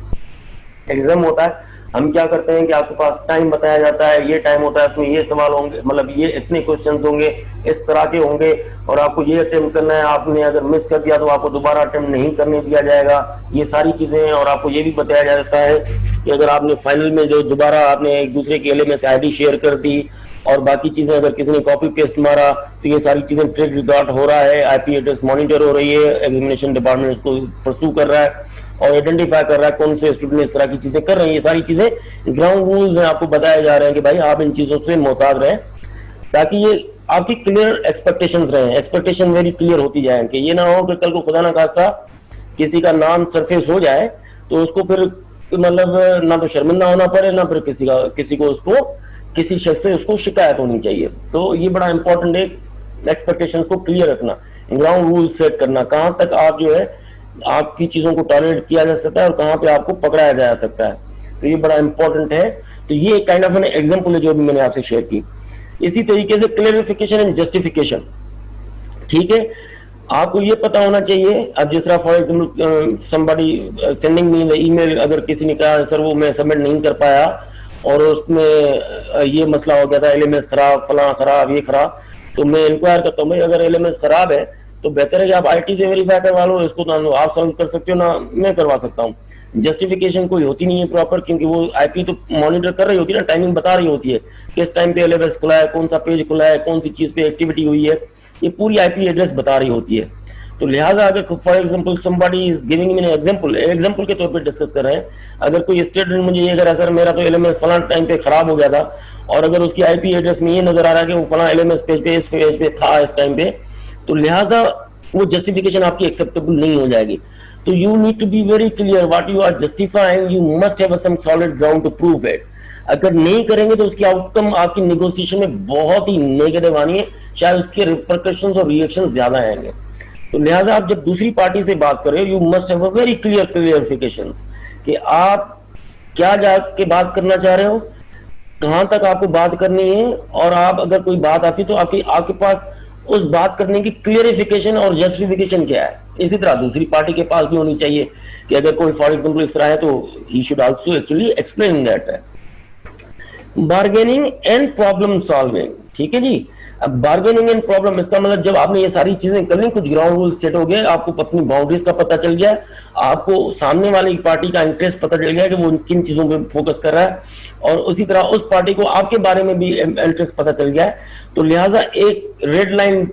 एग्जाम होता है, हम क्या करते हैं कि आपके पास टाइम बताया जाता है, ये टाइम होता है, उसमें ये सवाल होंगे, मतलब ये इतने क्वेश्चन होंगे, इस तरह के होंगे, और आपको ये अटेम्प्ट करना है, आपने अगर मिस कर दिया तो आपको दोबारा अटेम्प्ट नहीं करने दिया जाएगा, ये सारी चीजें हैं। और आपको ये भी बताया जाता है कि अगर आपने फाइनल में जो दोबारा आपने एक दूसरे के LMS ID शेयर कर दी और बाकी चीजें अगर किसी ने कॉपी पेस्ट मारा, तो ये सारी चीजें ट्रेक रिकॉर्ड हो रहा है, IP एड्रेस मॉनिटर हो रही है, एग्जामिनेशन डिपार्टमेंट इसको परसू कर रहा है और आइडेंटिफाई कर रहा है कौन से स्टूडेंट इस तरह की चीजें कर रहे हैं। ये सारी चीजें ग्राउंड रूल्स हैं, आपको बताए जा रहे हैं कि भाई आप इन चीजों से मोहताज रहें, ताकि ये आपकी क्लियर एक्सपेक्टेशंस रहे, एक्सपेक्टेशन वेरी क्लियर होती जाए कि ये ना हो कि कल को खुदा ना खास्ता किसी का नाम सरफेस हो जाए तो उसको फिर मतलब ना तो शर्मिंदा होना पड़े, ना फिर किसी को उसको किसी शख्स से उसको शिकायत होनी चाहिए। तो ये बड़ा इंपॉर्टेंट है, एक्सपेक्टेशंस को क्लियर रखना, ग्राउंड रूल सेट करना, कहां तक आप जो है आपकी चीजों को टॉलरेट किया जा सकता है और कहां पे आपको पकड़ाया जा सकता है। तो ये बड़ा इंपॉर्टेंट है। तो ये काइंड ऑफ एन एग्जांपल है जो भी मैंने आपसे शेयर की। इसी तरीके से क्लेरिफिकेशन एंड जस्टिफिकेशन, ठीक है। आपको ये पता होना चाहिए, अब जिस तरह for example somebody sending me email, अगर किसी ने कहा सर वो मैं सबमिट नहीं कर पाया और उसमें ये मसला हो गया था, LMS खराब, फला खराब, ये खराब, तो मैं इंक्वायर करता हूँ भाई अगर LMS खराब है तो बेहतर है कि आप IT से वेरीफाई करवा लो, इसको तो आप सॉल्व कर सकते हो ना मैं करवा सकता हूँ। जस्टिफिकेशन कोई होती नहीं है प्रॉपर, क्योंकि वो IP तो मॉनिटर कर रही होती है ना, टाइमिंग बता रही होती है किस टाइम पे LMS खुला है, कौन सा पेज खुला है, कौन सी चीज पे एक्टिविटी हुई है, ये पूरी IP एड्रेस बता रही होती है। तो लिहाजा अगर for example somebody is giving me example के तौर पे डिस्कस कर रहे हैं, अगर कोई स्टूडेंट मुझे ये कह रहा है सर मेरा तो LMS फला टाइम पे खराब हो गया था, और अगर उसकी IP एड्रेस में ये नजर आ रहा है कि वो फला LMS पेज पे इस पेज पे था इस टाइम पे, तो लिहाजा वो जस्टिफिकेशन आपकी एक्सेप्टेबल नहीं हो जाएगी। तो you need to be very clear what you are justifying, you must have some solid ground to prove it. अगर नहीं करेंगे तो उसकी आउटकम आपकी नेगोशिएशन में बहुत ही नेगेटिव आनी है, शायद उसके रिपरकशंस और रिएक्शन ज्यादा आएंगे। तो लिहाजा आप जब दूसरी पार्टी से बात कर रहे हो, you must have a very clear clarification कि आप क्या जाके बात करना चाह रहे हो, कहां तक आपको बात करनी है, और आप अगर कोई बात आती तो आपके पास उस बात करने की क्लियरिफिकेशन और जस्टिफिकेशन क्या है। इसी तरह दूसरी पार्टी के पास भी होनी चाहिए कि अगर कोई फॉर एग्जांपल इस तरह है तो he should also actually explain that. Bargaining and problem solving, ठीक है जी। अब बार्गेनिंग एंड प्रॉब्लम, इसका मतलब जब आपने ये सारी चीजें कर ली, कुछ ग्राउंड रूल सेट हो गए, आपको अपनी बाउंड्रीज का पता चल गया, आपको सामने वाली पार्टी का इंटरेस्ट पता चल गया कि वो किन चीजों पे फोकस कर रहा है, और उसी तरह उस पार्टी को आपके बारे में भी इंटरेस्ट पता चल गया है। तो लिहाजा एक रेड लाइन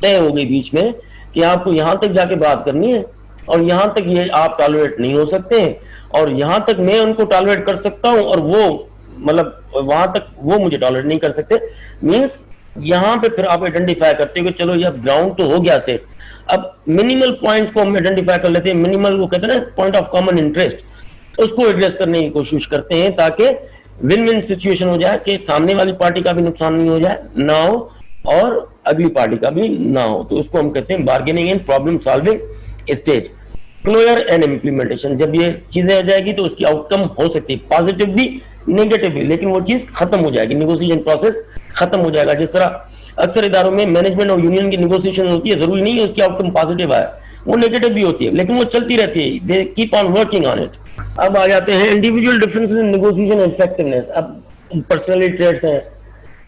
तय हो गई बीच में कि आपको यहां तक जाके बात करनी है और यहां तक ये आप टॉलरेट नहीं हो सकते हैं, और यहां तक मैं उनको टॉलरेट कर सकता हूं और वो मतलब वहां तक वो मुझे टॉलरेट नहीं कर सकते। मींस यहां पे फिर आप आइडेंटिफाई करते हो कि चलो ये ग्राउंड तो हो गया सेट, अब मिनिमल पॉइंट्स को हम आइडेंटिफाई कर लेते हैं, मिनिमल वो कहते हैं ना पॉइंट ऑफ कॉमन इंटरेस्ट, उसको एड्रेस करने की कोशिश करते हैं ताकि विन विन सिचुएशन हो जाए कि सामने वाली पार्टी का भी नुकसान नहीं हो जाए ना हो और अगली पार्टी का भी ना हो। तो उसको हम कहते हैं bargaining and problem solving stage. Closer and implementation, जब ये चीजें आ जाएगी तो उसकी आउटकम हो सकती है पॉजिटिव भी नेगेटिव भी, लेकिन वो चीज खत्म हो जाएगी, नेगोशिएशन प्रोसेस खत्म हो जाएगा। जिस तरह अक्सर इदारों में मैनेजमेंट और यूनियन की नेगोशिएशन होती है, जरूरी नहीं है उसकी आउटकम पॉजिटिव आए, वो नेगेटिव भी होती है, लेकिन वो चलती रहती है, they keep on working on it. अब आ जाते हैं individual differences in negotiation effectiveness. अब पर्सनैलिटी ट्रेट्स हैं,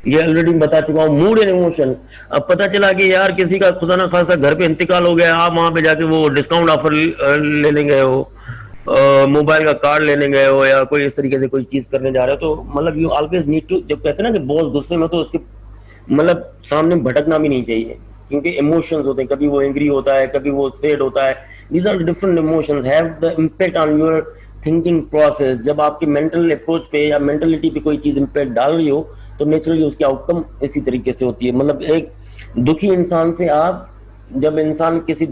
ये ऑलरेडी बता चुका हूँ। मूड एंड इमोशन, अब पता चला कि यार किसी का खुदा ना खासा घर पे इंतकाल हो गया, आप वहां पे जाके वो डिस्काउंट ऑफर लेने गए हो, मोबाइल का कार्ड लेने गए हो, या कोई इस तरीके से कोई चीज करने जा रहे हो, तो मतलब यू ऑलवेज नीड टू, जब कहते हैं ना कि बॉस गुस्से में, तो उसके मतलब सामने भटकना भी नहीं चाहिए, क्योंकि इमोशंस होते हैं, कभी वो एंग्री होता है, कभी वो सैड होता है। These are different emotions have the impact on your thinking process. जब आपके मेंटल अप्रोच पे या मेंटलिटी पे कोई चीज इम्पैक्ट डाल रही हो तो नेचुरली उसकी आउटकम इसी तरीके से होती है। मतलब एक दुखी इंसान से आप, जब इंसान किसी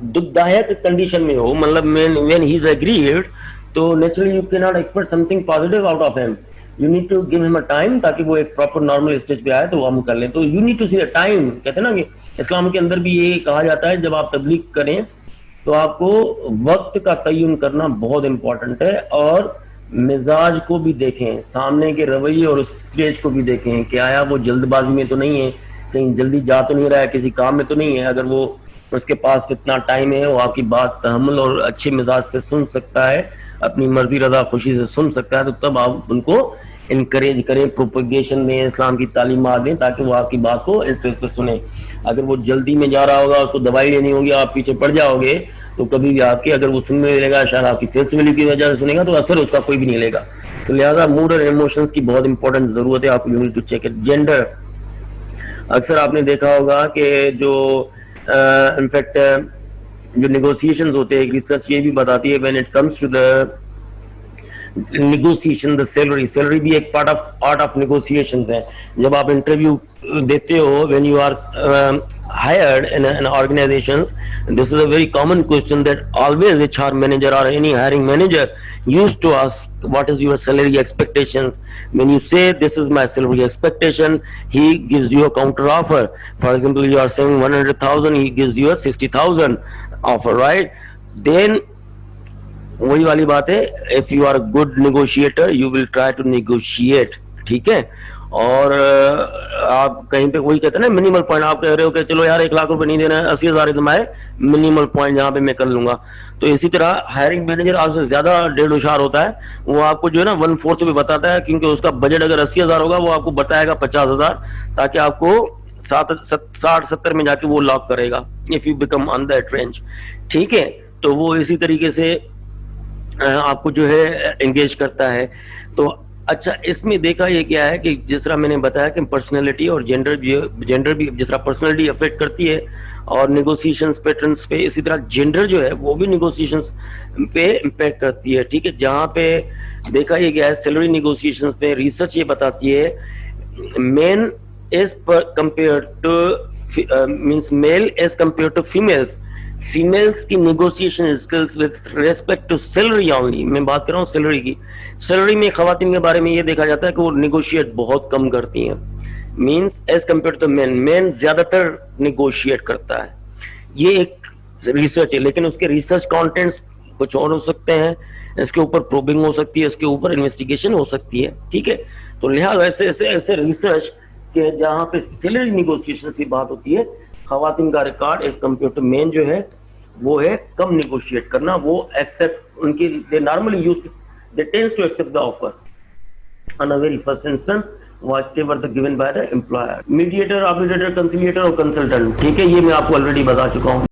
दुखदायक कंडीशन में हो, मतलब when he is aggrieved, तो naturally you can not expect something positive out of him, you need to give him a time ताकि वो एक प्रॉपर नॉर्मल स्टेज पे आए तो हम कर लें। तो you need to see a time, कहते हैं ना कि इस्लाम के अंदर भी ये कहा जाता है जब आप तबलीग करें तो आपको वक्त का तयन करना बहुत इंपॉर्टेंट है, और मिजाज को भी देखें, सामने के रवैये और उस स्टेज को भी देखें कि आया वो जल्दबाजी में तो नहीं है, कहीं जल्दी जा तो नहीं रहा है, किसी काम में तो नहीं है। अगर वो उसके पास कितना टाइम है, वो आपकी बात तहम्मुल और अच्छे मिजाज से सुन सकता है, अपनी मर्जी रजा खुशी से सुन सकता है, तो तब आप उनको इनकरेज करें, प्रोपगेशन दें, इस्लाम की तालीमात दें, ताकि वो आपकी बात को इंटरेस्ट से सुने। अगर वो जल्दी में जा रहा होगा, उसको दवाई लेनी होगी, आप पीछे पड़ जाओगे, तो कभी भी आपके, अगर वो सुनने लगेगा शायद आपकी फेस वैल्यू की वजह से सुनेगा, तो असर उसका कोई भी नहीं लेगा। तो लिहाजा मूड और इमोशंस की बहुत इंपॉर्टेंट जरूरत है, आपको you need to check it. Gender, अक्सर आपने देखा होगा कि जो इनफैक्ट जो नेगोशिएशंस होते हैं, रिसर्च ये भी बताती है, when it comes to the negotiation, the salary भी एक पार्ट ऑफ नेगोशिएशंस है। जब आप इंटरव्यू देते हो, when you are hired in organizations, this is a very common question that always HR manager or any hiring manager used to ask, what is your salary expectations? When you say this is my salary expectation, he gives you a counter offer. For example, you are saying 100,000, he gives you a 60,000 offer, right? Then वही वाली बात है, if you are a good negotiator you will try to negotiate, ठीक है। और आप कहीं पे वही कहते हैं ना मिनिमल पॉइंट, आप कह रहे हो कि चलो यार 1 लाख रुपए नहीं देना है, 80,000 एकदम आए, मिनिमल पॉइंट जहाँ पे मैं कर लूंगा। तो इसी तरह हायरिंग मैनेजर आपसे ज्यादा डेढ़ होशियार होता है, वो आपको जो है ना 1/4 भी बताता है, क्योंकि उसका बजट अगर 80,000 होगा, वो आपको बताएगा 50,000, ताकि आपको 60-70 में जाके वो लॉक करेगा, if you become on that range, ठीक है। तो वो इसी तरीके से आपको जो है एंगेज करता है। तो अच्छा, इसमें देखा ये क्या है कि जिस तरह मैंने बताया कि पर्सनैलिटी और जेंडर भी जिस तरह पर्सनैलिटी अफेक्ट करती है और निगोशिएशंस पैटर्न्स पे, इसी तरह जेंडर जो है वो भी निगोशिएशंस पे इम्पैक्ट करती है, ठीक है। जहाँ पे देखा ये गया है सैलरी निगोशिएशंस पे, रिसर्च ये बताती है men as compare to means male as compare to females की negotiation skills with respect to salary only, मैं बात कर रहा हूँ सैलरी की। सैलरी में खवातीन के बारे में ये देखा जाता है कि वो निगोशिएट बहुत कम करती हैं, means as compare to men ज्यादातर निगोशिएट करता है। ये एक रिसर्च है, लेकिन उसके रिसर्च कंटेंट्स कुछ और हो सकते हैं, इसके ऊपर प्रोबिंग हो सकती है, इसके ऊपर इन्वेस्टिगेशन हो सकती है, ठीक है। तो लिहाजा ऐसे रिसर्च के जहाँ पे सैलरी निगोशिएशन की बात होती है, खवातीन का record as compare to men जो है वो है कम निगोशिएट करना, वो एक्सेप्ट उनकी they normally use they tends to accept the offer on a very first instance whatever the given by the employer. Mediator, arbitrator, conciliator और कंसल्टेंट, ठीक है, ये मैं आपको ऑलरेडी बता चुका हूँ।